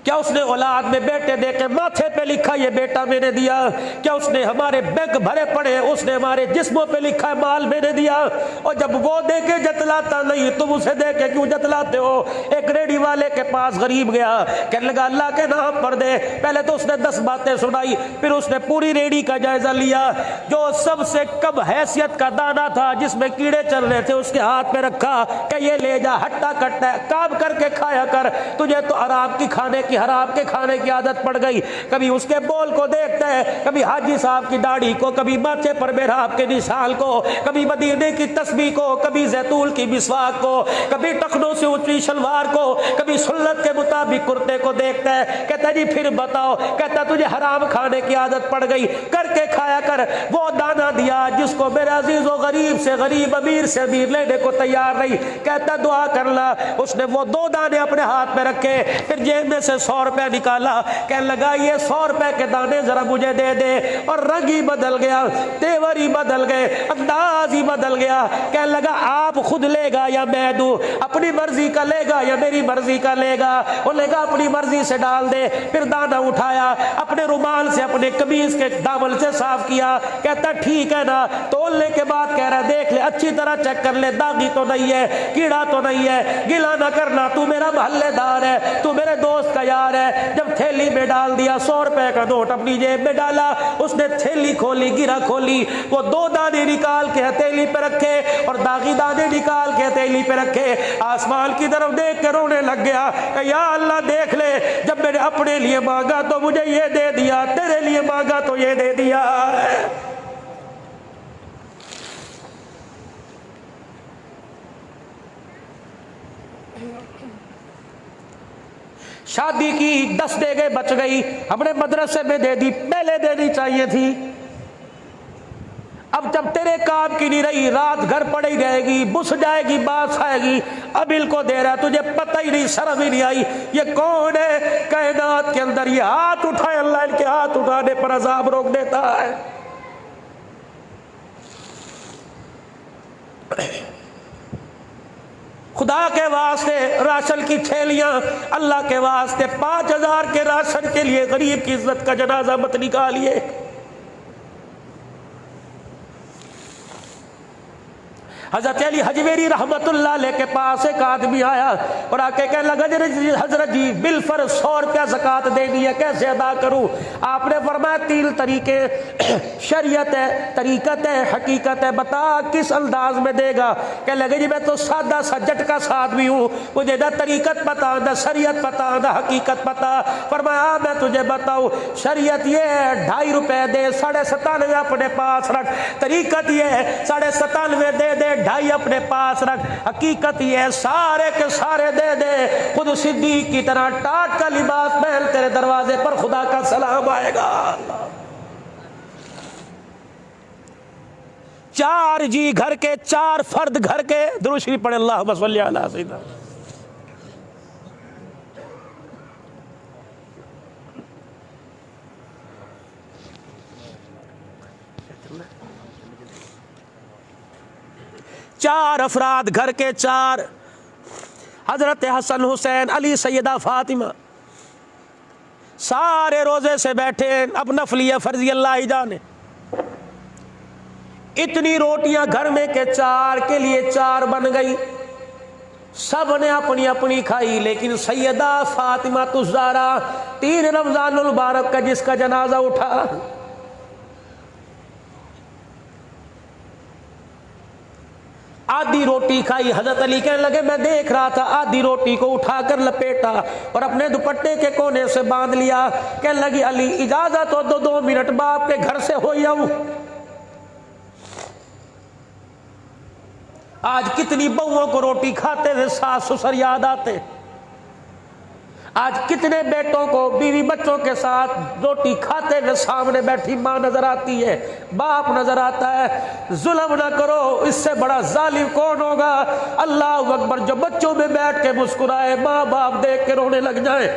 क्या उसने औलाद में बेटे दे के माथे पे लिखा ये बेटा मैंने दिया? क्या उसने हमारे बैंक भरे पड़े उसने हमारे जिस्मों पे लिखा है माल मैंने दिया? और जब वो दे के जतलाता नहीं तुम उसे दे के क्यों जतलाते हो? एक रेडी वाले के पास गरीब गया, कहने लगा अल्लाह के नाम पर दे। पहले तो उसने 10 बातें सुनाई, फिर उसने पूरी रेडी का जायजा लिया। जो सबसे कम हैसियत का दाना था जिसमें कीड़े चल रहे थे उसके हाथ में रखा कि ये ले जा, हट्टा कट्टा काम करके खाया कर, तुझे तो आराम की खाने की की हराम के खाने की आदत पड़ गई। कभी उसके बोल को देखता है, कभी हाजी साहब की दाढ़ी को, कभी माथे पर मेहराब के निशान को, कभी मदीने की तस्बीह को, कभी जैतून की मिसवाक को, कभी टखनों से ऊंची शलवार को, कभी सुन्नत के मुताबिक कुर्ते को देखता है। कहता जी फिर बताओ, कहता तुझे हराम खाने की आदत पड़ गई, करके खाया कर। वो दाना दिया जिसको मेरे अजीज व गरीब से गरीब, अमीर से अमीर लेने को तैयार नहीं। कहता दुआ कर ला। उसने वो 2 दाने अपने हाथ में रखे, फिर जेब में से 100 रुपया निकाला, कहने लगा ये 100 रुपए के दाने जरा मुझे दे दे। और रंग ही बदल गया, तेवर ही बदल गए, अंदाज ही बदल गया। कहने लगा आप खुद लेगा या मैं दूं, अपनी मर्जी का लेगा या मेरी मर्जी का लेगा? वो लेगा अपनी मर्जी से डाल दे। फिर दाना उठाया, अपने रुमाल से अपने कमीज के दामन से साफ किया। कहता ठीक है ना? तोलने के बाद कह रहा देख ले, अच्छी तरह चेक कर ले, दागी तो नहीं है, कीड़ा तो नहीं है, गिला ना करना, तू मेरा मोहल्लेदार है, तू मेरे दोस्त का यार है। जब थैली में डाल दिया, 100 रुपए का नोट अपनी जेब में डाला, उसने थैली खोली, गिरा खोली, वो 2 दाने निकाल के हथेली पे रखे और दागी दाने निकाल के हथेली पे रखे। आसमान की तरफ देख के रोने लग गया, या अल्लाह देख ले, जब मैंने अपने लिए मांगा तो मुझे ये दे दिया, तेरे लिए मांगा तो ये दे दिया। शादी की 10 देगे बच गई, हमने मदरसे में दे दी, पहले देनी चाहिए थी। अब जब तेरे काम की नहीं रही, रात घर पड़ी रहेगी, बुस जाएगी, बात आएगी, अबिल को दे रहा, तुझे पता ही नहीं, शर्म ही नहीं आई। ये कौन है कायनात के अंदर ये हाथ उठाए, अल्लाह इनके हाथ उठाने पर अजाब रोक देता है। खुदा के वास्ते राशन की थैलियां, अल्लाह के वास्ते 5000 के राशन के लिए गरीब की इज्जत का जनाजा मत निकालिए। हजरत अली हजवेरी रहमतुल्लाह अलैह के पास एक आदमी आया और आके कहने लगा हजरत जी बिलफर 100 रुपया ज़कात देनी है, कैसे अदा करूं? आपने फरमाया 3 तरीके, शरीयत है, तरीकत है, हकीकत है, बता किस अंदाज में देगा? कहने लगे जी मैं तो सादा सा झटका सा आदमी हूँ, मुझे ना तरीकत पता, ना शरीयत पता, ना हकीकत पता। फरमाया मैं तुझे बताऊँ, शरीयत ये है 2.5 रुपए दे, 97.5 अपने पास रख। तरीकत ये है 97.5 दे दे, 2.5 अपने पास रख। हकीकत ये है सारे के सारे दे दे, खुद सिद्दीक की तरह टाट का लिबास पहन तेरे दरवाजे पर खुदा का सलाम आएगा। 4 जी घर के, 4 फर्द घर के, दुरूद शरीफ पढ़े अल्लाहुम्मा सल्ली अला सय्यिदना। चार अफराद घर के, 4, हजरत हसन हुसैन अली सैयदा फातिमा, सारे रोजे से बैठे। अब नफलिया फर्जी अल्लाह ही जाने। इतनी रोटियां घर में के 4 के लिए 4 बन गई, सब ने अपनी अपनी खाई। लेकिन सैयदा फातिमा तुज़ारा 3 रमजानुल मुबारक का जिसका जनाजा उठा, आधी रोटी खाई। हजरत अली कहने लगे मैं देख रहा था, आधी रोटी को उठाकर लपेटा और अपने दुपट्टे के कोने से बांध लिया। कहने लगी अली इजाजत हो तो 2 मिनट बाप के घर से हो जाऊं। आज कितनी बहुओं को रोटी खाते हुए सास ससुर याद आते, आज कितने बेटों को बीवी बच्चों के साथ रोटी खाते हुए सामने बैठी माँ नजर आती है, बाप नजर आता है। जुल्म ना करो, इससे बड़ा जालिम कौन होगा? अल्लाह अकबर। जो बच्चों में बैठ के मुस्कुराए, माँ बाप देख के रोने लग जाए।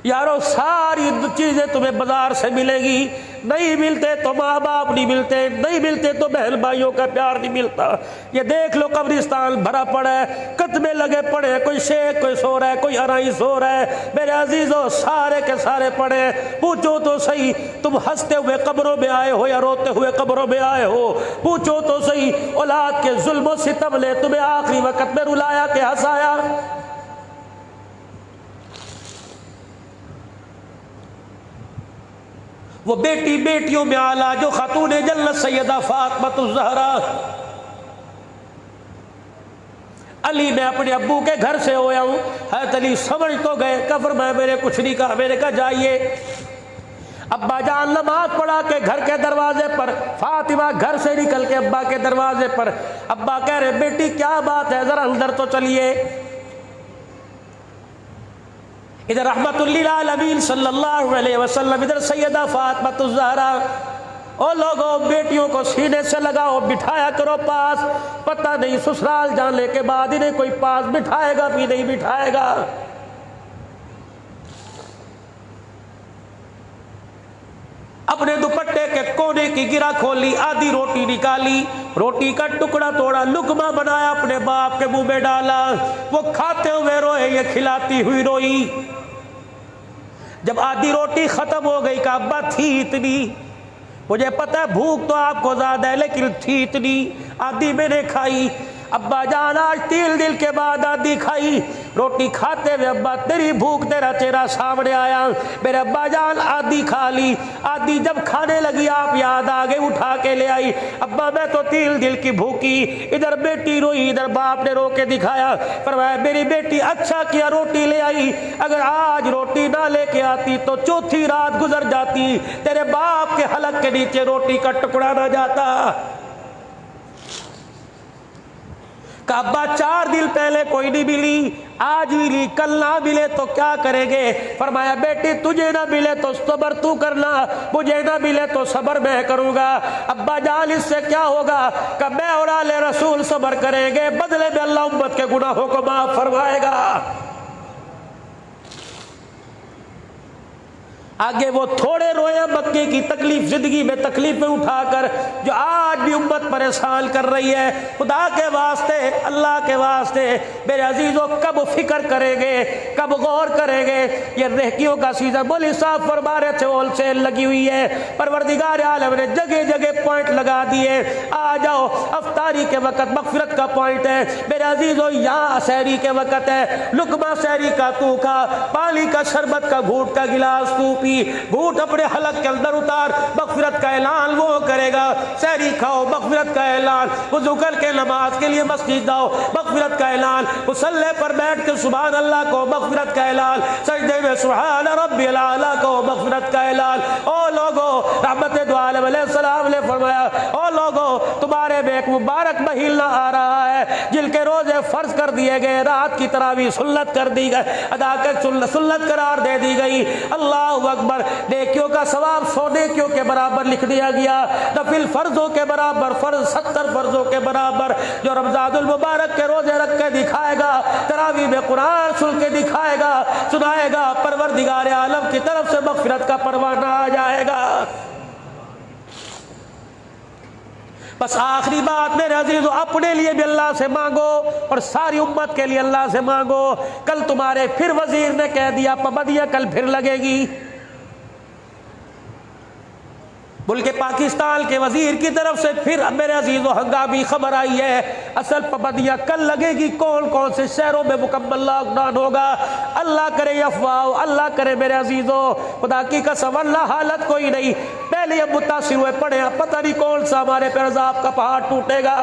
यारो सारी चीजें तुम्हें बाजार से मिलेगी, नहीं मिलते तो माँ बाप नहीं मिलते, नहीं मिलते तो बहन भाइयों का प्यार नहीं मिलता। ये देख लो कब्रिस्तान भरा पड़ा है, कत्मे लगे पड़े हैं, कोई शेख कोई सो रहा है, कोई हराई सो रहा है। मेरे अजीजों सारे के सारे पड़े हैं। पूछो तो सही, तुम हंसते हुए कब्रों में आए हो या रोते हुए कब्रों में आए हो? पूछो तो सही, औलाद के जुल्म सितम ने तुम्हें आखिरी वक्त में रुलाया के हंसाया? वो बेटी बेटियों में आला जो खातून जन्नत सैयदा फातिमा ज़हरा अली मैं अपने अब्बू के घर से होया हूँ। हज़रत अली समझ तो गए, कब्र में मेरे कुछ नहीं कहा। मैंने कहा जाइए। अब्बा जान नमाज पढ़ा के घर के दरवाजे पर, फातिमा घर से निकल के अब्बा के दरवाजे पर। अब्बा कह रहे बेटी क्या बात है, जरा अंदर तो चलिए। इधर रहमतुल्लिल आलमीन सल्लल्लाहु अलैहि वसल्लम, इधर सैयदा फातिमा ज़हरा। ओ लोगों, बेटियों को सीने से लगाओ, बिठाया करो पास। पता नहीं ससुराल जाने के बाद इन्हें कोई पास बिठाएगा भी नहीं बिठाएगा। अपने दुपट्टे के कोने की गिरा खोली, आधी रोटी निकाली, रोटी का टुकड़ा तोड़ा, लुकमा बनाया, अपने बाप के मुंह में डाला। वो खाते हुए रोए, ये खिलाती हुई रोई। जब आधी रोटी खत्म हो गई का अब्बा थी इतनी, मुझे पता है भूख तो आपको ज्यादा है लेकिन थी इतनी, आधी मैंने खाई। अब्बा जान आज 3 दिन के बाद आधी खाई। रोटी खाते हुए अब्बा तेरी भूख, तेरा चेहरा सामने आया। मेरे अब्बा जान आधी खा ली। आधी जब खाने लगी आप याद आ गए, उठा के ले आई। अब्बा मैं तो 3 दिन की भूखी। इधर बेटी रोई, इधर बाप ने रो के दिखाया। फरमाया मेरी बेटी अच्छा किया रोटी ले आई, अगर आज रोटी ना लेके आती तो चौथी रात गुजर जाती, तेरे बाप के हलक के नीचे रोटी का टुकड़ा ना जाता। अब्बा 4 दिन पहले कोई नहीं मिली, आज मिली, कल ना मिले तो क्या करेंगे? फरमाया बेटी तुझे ना मिले तो सब्र तू करना, मुझे ना मिले तो सब्र मैं करूंगा। अब्बा जान इससे क्या होगा? कि मैं और आले रसूल सब्र करेंगे, बदले में अल्लाह उम्मत के गुनाहों को माफ फरमाएगा। आगे वो थोड़े रोए मक्के की तकलीफ, जिंदगी में तकलीफ में उठाकर जो आज भी उम्मत परेशान कर रही है। खुदा के वास्ते, अल्लाह के वास्ते मेरे अजीजों, कब फिक्र करेंगे, कब गौर करेंगे? ये रेहकियों का सीजन बोली साहब फरमा रहे थे, होलसेल लगी हुई है। परवरदिगार आलम ने जगह जगह पॉइंट लगा दिए। आ जाओ, अफ्तारी के वक्त मगफिरत का पॉइंट है मेरे अजीजों, यहाँ सहरी के वक्त है। लुकमा सहरी का तू खा, पानी का शरबत का घूट का गिलास तू, घूट अपने हलक के अंदर उतार, मगफिरत का ऐलान वो करेगा। सहरी खाओ, मगफिरत का ऐलान। वुज़ू करके नमाज के लिए मस्जिद आओ, मगफिरत का ऐलान। मुसल्ले पर बैठ के सुभान अल्लाह को, मगफिरत का ऐलान। सजदे में सुभान रब्बिल आला को, मगफिरत का ऐलान। ओ लोगो, रहमत दो आलम अलैहिस्सलाम ने फरमाया, ओ लोगो तुम्हारे में एक मुबारक महीना आ रहा है जिनके रोजे फर्ज कर दिए गए, रात की तरावी सुन्नत कर दी गई, अदा कर सुन्नत करार दे दी गई। अल्लाह अकबर। नेकियों का सवाब 100 नेकियों के बराबर लिख दिया गया, नफिल फर्जों के बराबर, फर्ज 70 फर्जों के बराबर। जो रमजानुल मुबारक के रोजे रख के दिखाएगा, तरावी में कुरान सुन के दिखाएगा, सुनाएगा, परवरदिगार आलम की तरफ से मगफिरत का परवाना आ जाएगा। बस आखिरी बात मेरे अजीजों, अपने लिए भी अल्लाह से मांगो और सारी उम्मत के लिए अल्लाह से मांगो। कल तुम्हारे फिर वजीर ने कह दिया पाबंदियां कल फिर लगेगी। मुल्क पाकिस्तान के वजीर की तरफ से फिर मेरे अजीजों हंगामी खबर आई है, असल पाबंदियां कल लगेगी। कौन कौन से शहरों में मुकम्मल लॉकडाउन होगा? अल्लाह करे अफवाह, अल्लाह करे मेरे अजीजों, खुदा की कसम अल्लाह हालत कोई नहीं। पहले अब मुतासिर हुए पड़े, पता नहीं कौन सा हमारे पे अज़ाब का पहाड़ टूटेगा।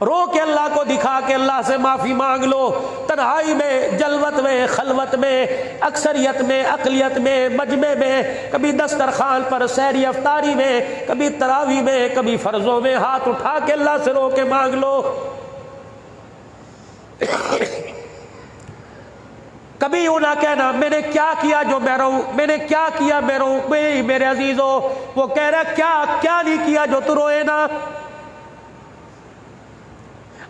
रो के अल्लाह को दिखा के अल्लाह से माफी मांग लो। तन्हाई में, जलवत में, खलवत में, अक्सरियत में, अकलियत में, मजमे में, कभी दस्तरखान पर, सहरी अफ्तारी में, कभी तरावी में, कभी फर्जों में हाथ उठा के अल्लाह से रो के मांग लो। कभी यूं ना कहना मैंने क्या किया जो मैं रहूं, मैंने क्या किया मैं रहूं। मेरे अजीजों, वो कह रहा क्या क्या नहीं किया जो तू रोए ना।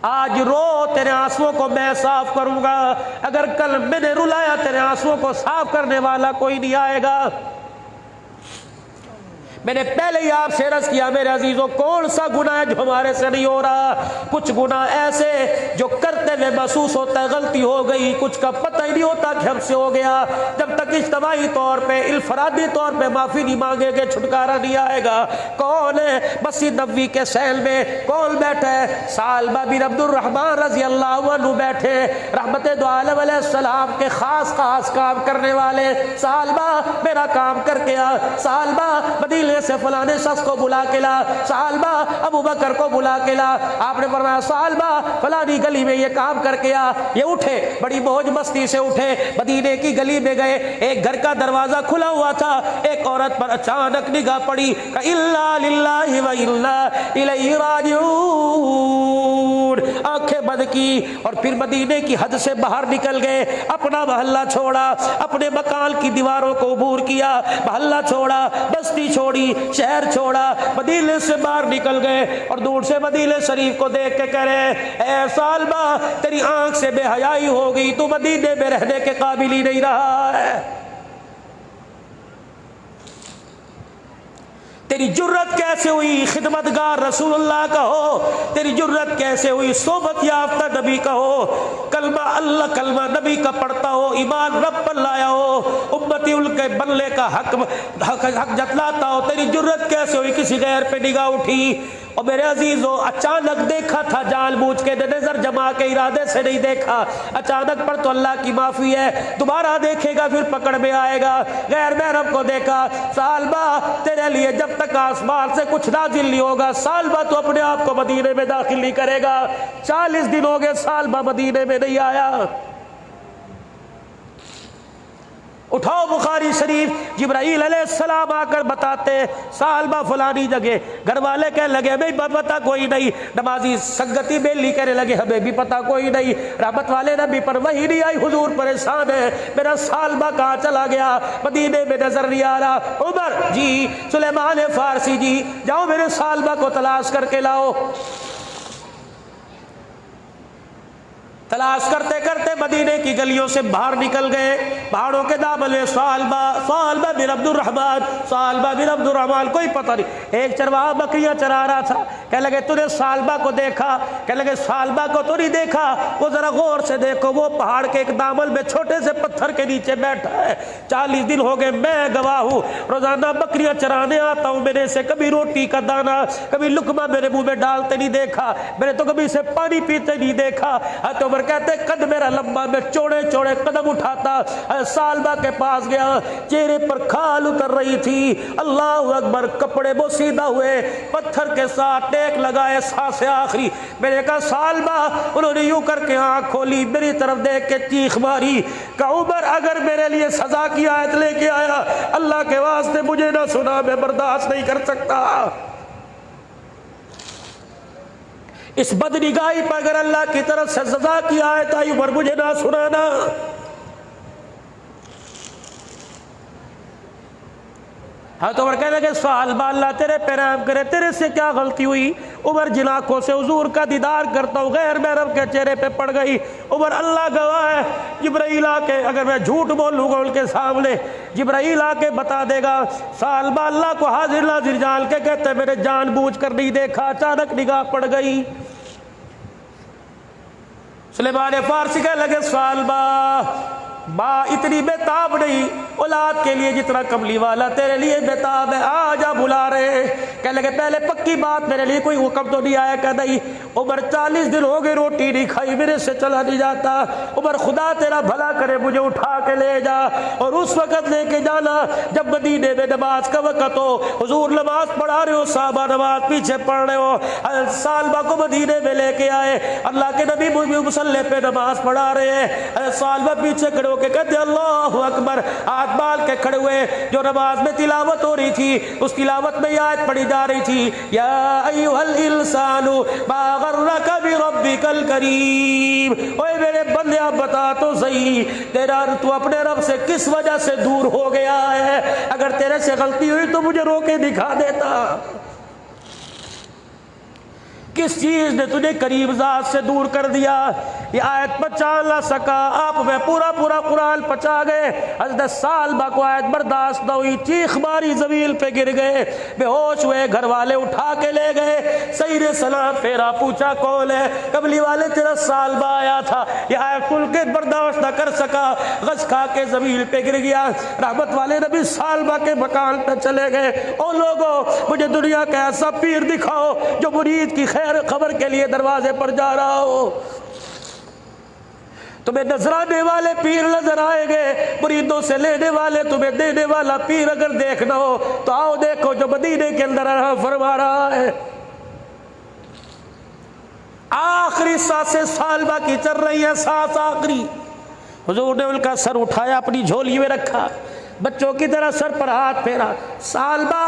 आज रो, तेरे आंसुओं को मैं साफ करूंगा। अगर कल मैंने रुलाया, तेरे आंसुओं को साफ करने वाला कोई नहीं आएगा। मैंने पहले ही आपसे अर्ज किया मेरे अजीजों, कौन सा गुनाह है जो हमारे से नहीं हो रहा? कुछ गुनाह ऐसे जो करते हुए महसूस होता है गलती हो गई, कुछ का पता ही नहीं होता कि हमसे हो गया। जब तक इज्तिमाई तौर पे, इल्फरादी तौर पे माफी नहीं मांगेंगे, छुटकारा नहीं आएगा। कौन है? मस्जिद नबवी के सहल में कौन बैठा है? सालबा बिन अब्दुर्रहमान रजी अल्लाह अन्हु बैठे, रहमत दो आलम अलैहिस्सलाम के खास काम करने वाले। सालबा मेरा काम करके आ, सालबा मदीने कुएं से फलाने शख्स को बुला के ला, सालबा अबू बकर को बुला के ला। आपने फरमाया सालबा फलानी गली में ये काम करके आ। ये उठे, बड़ी मौज मस्ती से उठे, मदीने की गली में गए। एक घर का दरवाजा खुला हुआ था, एक औरत पर अचानक निगाह पड़ी, इल्ला लिल्लाहि व इल्ला इलैहि राजिऊन। आंखें बंद की और फिर मदीने की हद से बाहर निकल गए। अपना मोहल्ला छोड़ा, अपने मकान की दीवारों को अबूर किया, मोहल्ला छोड़ा, बस्ती छोड़ी, शहर छोड़ा, मदीने से बाहर निकल गए और दूर से मदीने शरीफ को देख के कह रहे, ऐ सालबा तेरी आंख से बेहयाई हो गई, तू मदीने में रहने के काबिल ही नहीं रहा है। तेरी जुर्रत कैसे हुई खिदमतगार रसूलुल्लाह का हो, तेरी जुर्रत कैसे हुई सोबत याफ्ता नबी का हो, कलमा अल्लाह कलमा नबी का पढ़ता हो, ईमान रब पर लाया हो, उम्मती उनके बनने का हक जतलाता हो, तेरी जुर्रत कैसे हुई किसी गैर पे निगाह उठी। और मेरे अजीजों अचानक देखा था, जानबूझ के नजर जमा के इरादे से नहीं देखा। अचानक पर तो अल्लाह की माफी है, दोबारा देखेगा फिर पकड़ में आएगा। गैर महरम को देखा, सालबा तेरे लिए जब तक आसमान से कुछ नाजिल नहीं होगा, सालबा तो अपने आप को मदीने में दाखिल नहीं करेगा। 40 दिन हो गए सालबा मदीने में नहीं आया। उठाओ बुखारी शरीफ, जिब्राईल अलैहिस्सलाम आकर बताते सालबा फलानी जगह। घर वाले कहने लगे हमें पता कोई नहीं, नमाजी संगति बेली कहने लगे हमें भी पता कोई नहीं। रहमत वाले नबी पर वही नहीं आई, हुजूर परेशान है, मेरा सालबा कहाँ चला गया, मदीने में नजर नहीं आ रहा। उमर जी, सुलेमान फारसी जी, जाओ मेरे सालबा को तलाश करके लाओ। तलाश करते करते मदीने की गलियों से बाहर निकल गए। पहाड़ों के दामन में सालबा बिन अब्दुर्रहमान, कोई पता नहीं। एक चरवाहा बकरियां चरा रहा था, कह लगे तूने सालबा को देखा? कह लगे सालबा को तो नहीं देखा, वो जरा गौर से देखो, वो पहाड़ के एक दामन में छोटे से पत्थर के नीचे बैठा है। 40 दिन हो गए, मैं गवाह हूँ, रोजाना बकरियां चराने आता हूँ, मैंने से कभी रोटी का दाना, कभी लुकमा मेरे मुंह में डालते नहीं देखा, मैंने तो कभी से पानी पीते नहीं देखा। तो कहते कद मेरा लंबा, मैं चौड़े चौड़े कदम उठाता सालबा के पास गया, चेहरे पर खाल उतर रही थी। अल्लाह अकबर, कपड़े बोसीदा हुए, पत्थर के साथ टेक लगाए, सांसें आखिरी। मैंने कहा सालबा, उन्होंने यूं करके आंख खोली, मेरी तरफ देख के चीख मारी, कहा उमर अगर मेरे लिए सजा की आयत लेके आया, अल्लाह के वास्ते मुझे ना सुना, मैं बर्दाश्त नहीं कर सकता। इस बदनिगाही पर अगर अल्लाह की तरफ से सजा की आयत आई, उमर मुझे ना सुनाना। हाँ तो उमर कहने लगे सालबा अल्लाह तेरे पे रहम करे, तेरे से क्या गलती हुई? उमर जिन आंखों से हुजूर का दीदार करता हूँ गैर महरम के चेहरे पे पड़ गई। उमर अल्लाह गवाह है, जिब्राईल आके, अगर मैं झूठ बोलूँगा उनके सामने, जिब्राईल आके बता देगा। सालबा अल्लाह को हाजिर नाजिर जान के कहते मैंने जानबूझ कर नहीं देखा, अचानक निगाह पड़ गई। सुलेमान फारसी कह लगे सालबा माँ इतनी बेताब नहीं औलाद के लिए जितना कमली वाला तेरे लिए बेताब है, आजा बुला रहे। कह लगे पहले पक्की बात, मेरे लिए कोई हुक्म तो नहीं आया? कह नहीं। उमर 40 दिन हो गए रोटी नहीं खाई, मेरे से चला नहीं जाता। उमर खुदा तेरा भला करे, मुझे उठा के ले जा, और उस वक्त लेके जाना जब मदीने में नमाज का वक्त हो, हुजूर नमाज पढ़ा रहे हो, साहबा नमाज पीछे पढ़ रहे हो। सालबा को मदीने में लेके आए, अल्लाह के नबी मुसल्ले पे नमाज पढ़ा रहे हैं। सालबा पीछे खड़े के कहते अल्लाहु अकबर, हाथ बाल के खड़े हुए। जो नमाज में तिलावत हो रही थी, उस तिलावत में आयत पढ़ी जा रही थी, या अय्युहल इंसानु मा गर्रका बिरब्बिकल करीम। ओए मेरे बंदे आप बता तो सही, तेरा तू अपने रब से किस वजह से दूर हो गया है? अगर तेरे से गलती हुई तो मुझे रोके दिखा देता। किस चीज ने तुझे करीब जात से दूर कर दिया? ये आयत पचा ना सका, आप में पूरा पूरा कुरान पचा गए। हज़रत सालबा को आयत बर्दाश्त न हुई, चीख मारी, जमीन पे गिर गए, बेहोश हुए। घर वाले उठा के ले गए, सही रे सलाम फेरा, पूछा कौन है? कबली वाले तेरा सालबा आया था। ये आयत खुल के बर्दाश्त न कर सका, गज खा के जमीन पे गिर गया। रहमत वाले नबी सालबा के मकान पे चले गए। ओ लोगों, मुझे दुनिया का ऐसा पीर दिखाओ जो मुरीद की खबर के लिए दरवाजे पर जा रहा हो। तुम्हें नजराने वाले पीर नजर आएंगे, मुरीदों से लेने वाले तुम्हें देने वाला पीर अगर देखना हो तो आओ देखो जो मदीने के अंदर फरमा रहा है। आखिरी सांसें सालबा की चल रही है, सांस आखिरी। हुजूर ने उनका सर उठाया, अपनी झोली में रखा, बच्चों की तरह सर पर हाथ फेरा। सालबा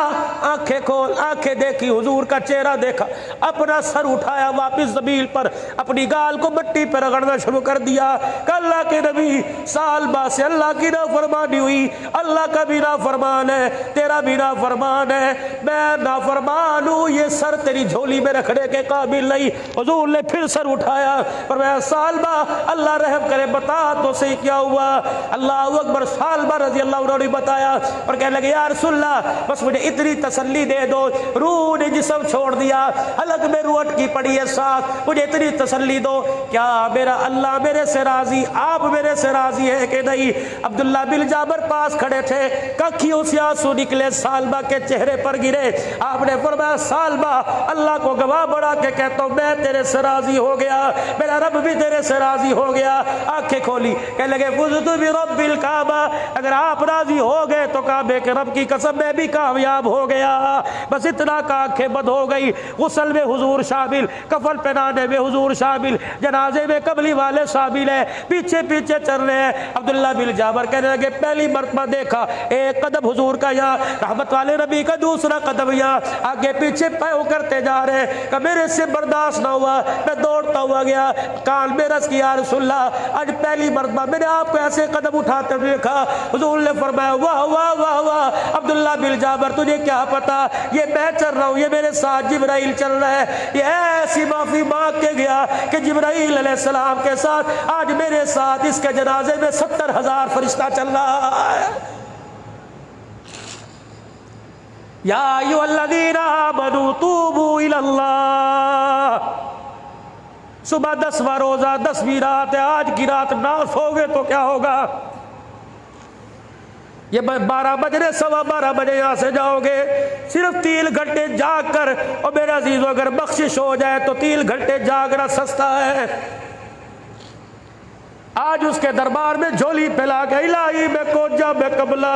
आंखें खोल, आंखें देखी, हुजूर का चेहरा देखा, अपना सर उठाया, वापस जमीन पर अपनी गाल को मिट्टी पर रगड़ना शुरू कर दिया। अल्लाह के नबी, सालबा से अल्लाह की नाफरमानी हुई, अल्लाह का भी नाफरमान है, तेरा भी नाफरमान है, मैं नाफरमान हूँ, ये सर तेरी झोली में रखने के काबिल नहीं। हुजूर ने फिर सर उठाया, पर मैं सालबा अल्लाह रहम करे, बता तो सही क्या हुआ। अल्लाह अकबर। सालबा रजी अल्लाह बताया और कहने लगे या रसूलल्लाह, बस मुझे इतनी तसल्ली दे दो, रूह ने जिस्म छोड़ दिया, हलक में रूह अटकी पड़ी है साथ, मुझे इतनी तसल्ली दो, क्या मेरा अल्लाह मेरे से राजी, आप मेरे से राजी है कि नहीं। अब्दुल्ला बिन जाबर पास खड़े थे, कखियों से आंसू निकले, सालबा के चेहरे पर गिरे। आपने फरमाया सालबा, अल्लाह को गवाह बढ़ा के कहता हूं मैं तेरे से राजी हो गया, मेरा रब भी तेरे से राजी हो गया। आंखें खोली, कहने लगे फुज़्तु बिरब्बिल काबा, अगर आप राजी हो गए तो काबे के रब की कसम मैं भी कामयाब हो गया। बस इतना का आंखें बंद हो गई। गुस्ल में हुजूर शामिल, कफन पहनाने में हुजूर शामिल, जनाजे में कबली वाले शामिल है, पीछे पीछे चल रहे हैं। अब्दुल्ला बिन जाबर कहने लगे पहली मरतबा देखा एक कदम हुजूर का यहाँ, रहमत वाले नबी का दूसरा कदम यहाँ, आगे पीछे पैव करते जा रहे हैं। कि मेरे से बर्दाश्त ना हुआ, मैं दौड़ता हुआ गया, कान में रस किया रसूलल्लाह, आज पहली मरतबा मैंने आपको ऐसे कदम उठाते देखा। हुजूर ने फरमाया वाह वाह वाह वाह अब्दुल्ला बिन जाबर, तुझे क्या पता, ये मैं चल रहा हूँ, ये मेरे साथ जिब्राइल चल रहा है। ये ऐसी माफी मांग के गया कि जिब्राइल अलैहिस्सलाम के साथ आज मेरे साथ इसके जनाजे में 70,000 फरिश्ता चल रहा है। या अय्युहल्लज़ीना आमनू तूबू इलल्लाह। सुबह 10वां रोजा 10वीं रात है, आज की रात ना सोगे तो क्या होगा। ये 12 बजे 12:15 बजे यहाँ से जाओगे, सिर्फ 3 घंटे जाग कर, और मेरे अजीजों अगर बख्शिश हो जाए तो 3 घंटे जागना सस्ता है। आज उसके दरबार में झोली फैला के इलाही में कोजा में कबला,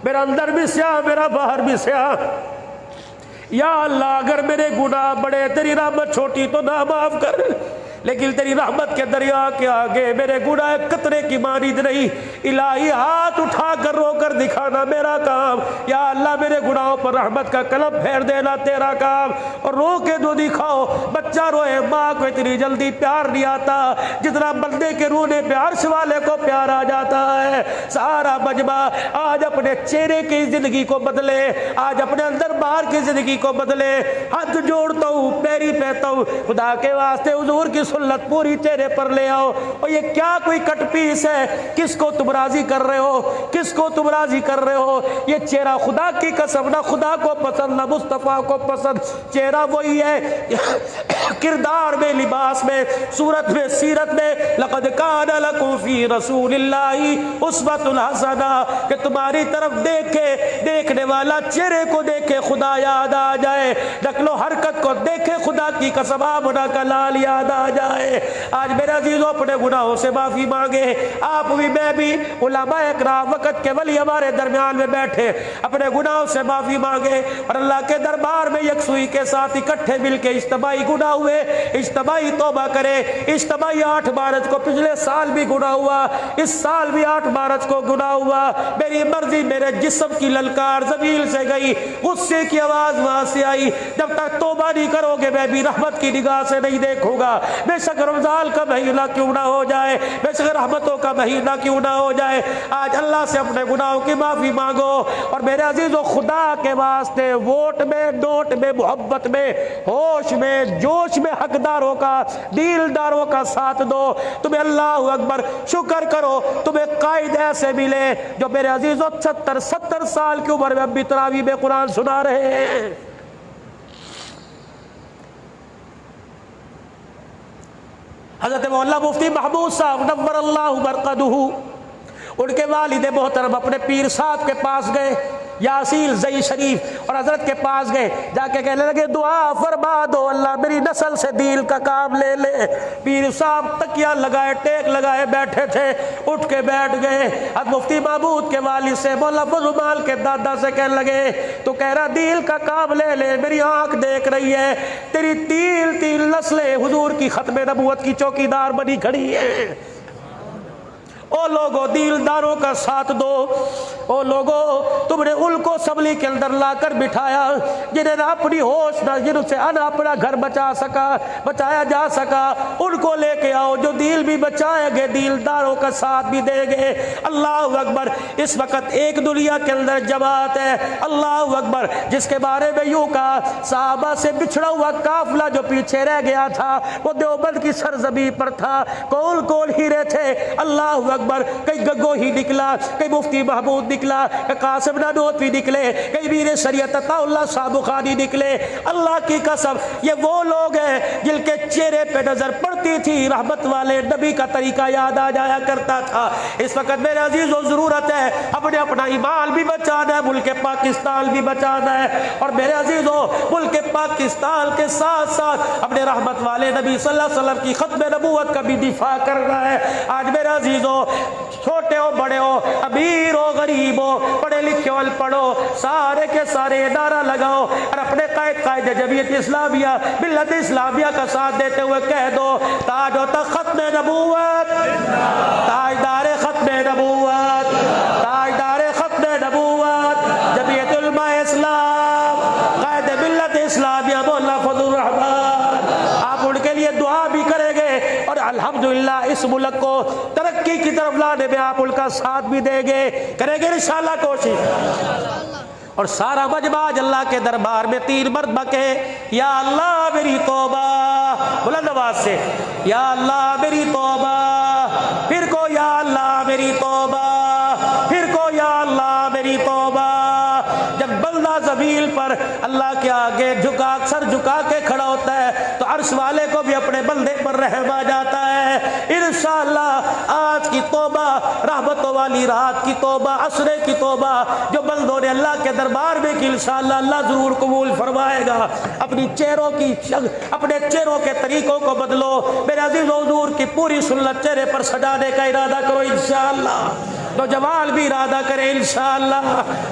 मेरा अंदर भी स्याह मेरा बाहर भी स्याह, या अल्लाह अगर मेरे गुनाह बड़े तेरी रहमत छोटी तो ना माफ कर, लेकिन तेरी रहमत के दरिया के आगे मेरे गुनाह कतरे की मानीद नहीं। इलाही हाथ उठा कर रो कर दिखाना मेरा काम, या अल्लाह मेरे गुनाहों पर रहमत का कलम फेर देना तेरा काम। और रो के दो दिखाओ, बच्चा रोए माँ को इतनी जल्दी प्यार नहीं आता जितना बंदे के रोने पे अर्श वाले को प्यार आ जाता है। सारा मजमा आज अपने चेहरे की जिंदगी को बदले, आज अपने अंदर बाहर की जिंदगी को बदले। हाथ जोड़ता हूँ, पैरी पहता हूँ, खुदा के वास्ते हुजूर की सुन्नत पूरी चेहरे पर ले आओ। और ये क्या कोई कट पीस है, किसको तुम राजी कर रहे हो, किसको तुम राजी कर रहे हो। ये चेहरा खुदा की कसम ना खुदा को पसंद ना मुस्तफा को पसंद, चेहरा वही है किरदार में, लिबास में, सूरत में, सीरत में। लक़द कान लकुम फी रसूलिल्लाहि उस्वतुन हसना, कि तुम्हारी तरफ देखे देखने वाला चेहरे को देखे खुदा याद आ जाए, नक्लो हरकत को देखे खुदा की कसम आमना का लाल याद आ जाए। आज मेरे अजीजों अपने गुनाहों से माफी मांगे, आप भी मैं भी, उलमाए किराम वक़्त के वली हमारे दरमियान में बैठे, अपने गुनाहों से माफी मांगे और अल्लाह के दरबार में यकसुई के साथ इकट्ठे मिलके इज्तिमाई गुनाह हुए, इज्तिमाई तौबा करे। इज्तिमाई 8 मार्च को पिछले साल भी गुनाह हुआ, इस साल भी 8 मार्च को गुनाह हुआ। मेरी मर्जी मेरे जिस्म की ललकार ज़मीन से गई, गुस्से की आवाज वहां से आई। जब तक तौबा नहीं करोगे मैं भी रहमत की निगाह से नहीं देखूंगा। बेशक रमजान का महीना क्यों ना हो जाए, बेशक रहमतों का महीना क्यों ना हो जाए, आज अल्लाह से अपने गुनाहों की माफी मांगो। और मेरे अजीजों खुदा के वास्ते वोट में, नोट में, मोहब्बत में, होश में, जोश में हकदारों का, दीलदारों का साथ दो। तुम्हें अल्लाह अकबर शुक्र करो, तुम्हें कायद ऐसे मिले जो मेरे अजीजों 70 साल की उम्र में अभी तरावी में कुरान सुना रहे हैं। हज़रत मौलाना मुफ्ती महमूद साहब नव्वरल्लाहु बरकतहू, उनके वालिद मोहतरम अपने पीर साहब के पास गए, यासील जई शरीफ और हजरत के पास गए, जाके कहने लगे दुआ फरमा दो अल्लाह मेरी नस्ल से दील का काम ले ले। पीर साहब तकिया लगाए टेक लगाए बैठे थे, उठ के बैठ गए। अब मुफ्ती महमूद के वालिद से मौला फजल के दादा से कहने लगे तो कह रहा दील का काम ले ले, मेरी आंख देख रही है तेरी तीन तीन नस्लें हुजूर की खत्म नबूवत की चौकीदार बनी खड़ी है। ओ लोगो दीलदारों का साथ दो, ओ लोगो तुमने उनको असम्बली के अंदर लाकर बिठाया जिन्हें ना अपनी होश ना जिनसे ना अपना घर बचाया जा सका, उनको लेके आओ जो दिल भी बचाएंगे, दीलदारों का साथ भी देंगे। अल्लाह अकबर। इस वक्त एक दुनिया के अंदर जमात है, अल्लाह अकबर, जिसके बारे में यूं कहा साहबा से बिछड़ा हुआ काफिला जो पीछे रह गया था वो देवबंद की सरजमी पर था। कौन कौन हीरे थे, अल्लाह अकबर। कई गग्गो ही निकला, कई मुफ्ती महमूद निकला, कई कासिम नानोतवी निकले, कई वीर शरीयत अताउल्लाह साहब बुखारी निकले। अल्लाह की कसम ये वो लोग हैं जिनके चेहरे पे नजर पड़ती थी रहमत वाले नबी का तरीका याद आ जाया करता था। इस वक्त मेरे अजीजों जरूरत है अपने अपना ईमान भी बचाना है, मुल्क पाकिस्तान भी बचाना है, और मेरे अजीजों मुल्क पाकिस्तान के साथ साथ अपने रहमत वाले नबी सल्लल्लाहु अलैहि वसल्लम की खत्म नबूवत का भी दिफा करना है। आज मेरे अजीजों छोटे हो बड़े हो अमीर हो गरीब हो पढ़े लिखे हो पढ़ो सारे के सारे नारा लगाओ और अपने कायदे जमीयत इस्लामिया मिल्लत इस्लामिया का साथ देते हुए कह दो ताजो तक खत्म नबूवत, ताजदार खत्म नबूवत, ताजदार खत्म नबूवत जमीयत उलमा इस्लाम कायदे मिल्लत इस्लामिया मौला फजल रहमान। आप उनके लिए दुआ भी करेंगे और अल्हम्दुलिल्लाह इस मुल्क को तरक्की की तरफ लाने में आप उनका साथ भी देंगे, करेंगे इंशाअल्लाह कोशिश। और सारा मजमा अल्लाह के दरबार में 3 मरतबा कहे या अल्लाह मेरी तौबा, बुलंद आवाज से या अल्लाह मेरी तौबा, फिर को या अल्लाह मेरी तौबा, फिर को या अल्लाह मेरी तौबा। जब बंदा ज़मीन पर अल्लाह के आगे सर झुका के खड़ा होता है तो अर्श वाले को भी अपने बंदे पर रहम आ जाता है। इंशाअल्लाह आज की तौबा रहमतों वाली रात की तौबा, असरे की तौबा जो बंदों ने अल्लाह के दरबार में की इंशाअल्लाह अल्लाह जरूर कबूल फरमाएगा। अपने चेहरों के तरीकों को बदलो, मेरे अजीज हुजूर की पूरी सुन्नत चेहरे पर सजाने का इरादा करो इंशाअल्लाह। तो जवाल भी इरादा करें इंशाअल्लाह,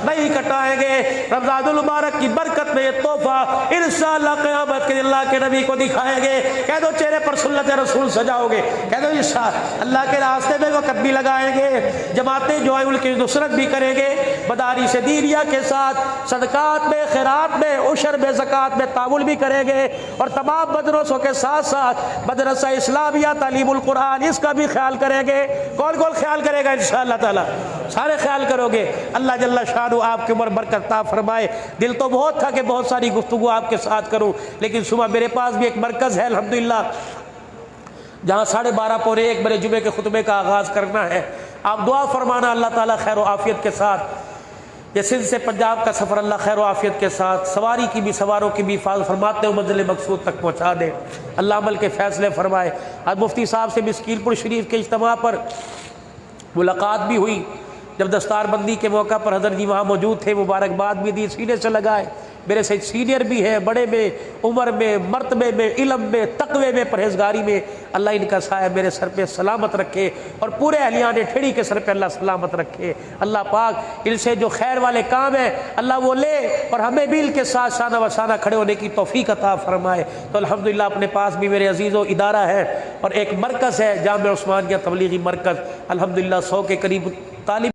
नहीं कटाएंगे। रमज़ानुल मुबारक की बरकत में ये तोहफा इंशाअल्लाह क़यामत के अल्लाह के नबी को दिखाएंगे। कह दो चेहरे पर सुन्नत रसूल सजाओगे, कह दो इंशाअल्लाह अल्लाह के रास्ते में वक़्त भी लगाएंगे, जमातें जो है उनकी नुसरत भी करेंगे, मदारिस दीनिया के साथ सदकात में खैरात में उशर में ज़कात में तामुल भी करेंगे, और तमाम मदरसों के साथ साथ मदरसा इस्लामिया तालीमुल कुरान इसका भी ख्याल करेंगे। कौन कौन ख्याल करेगा इंशाअल्लाह ताला, सारे ख्याल करोगे। अल्लाह जल्ला शानु आपके उम्र बरकत ता फरमाए। दिल तो बहुत था कि बहुत सारी गुफ्तगू आपके साथ करूं, लेकिन सुबह मेरे पास भी एक मरकज़ है अल्हम्दुलिल्लाह जहाँ 12:30 पौने 1 बजे जुमे के खुतबे का आगाज़ करना है। आप दुआ फरमाना अल्लाह ताला खैर आफियत के साथ ये सिंध से पंजाब का सफ़र अल्लाह खैर आफियत के साथ सवारी की भी सवारों की भी हिफाजत फरमाते हुए मंजिल मकसूद तक पहुँचा दे। अल्लाह अमल के फ़ैसले फरमाए। आज मुफ्ती साहब से मिस्कीनपुर शरीफ के इज्तिमा पर मुलाकात भी हुई, जब दस्तारबंदी के मौका पर हज़रत जी वहाँ मौजूद थे, मुबारकबाद भी दी, सीने से लगाए। मेरे से सीनियर भी है, बड़े में उम्र में मर्तबे में इल्म में तक़वे में परहेजगारी में, अल्लाह इनका साया मेरे सर पे सलामत रखे और पूरे अहलियान ठेड़ी के सर पे अल्लाह सलामत रखे। अल्लाह पाक इनसे जो खैर वाले काम है अल्लाह वो ले और हमें भी इनके साथ शाना वशाना खड़े होने की तौफीक अता फरमाए। तो अल्हम्दुलिल्लाह अपने पास भी मेरे अजीज़ों इदारा है और एक मरकज़ है जामिया उस्मानिया तबलीगी मरकज़, अल्हम्दुलिल्लाह 100 के करीब तालिब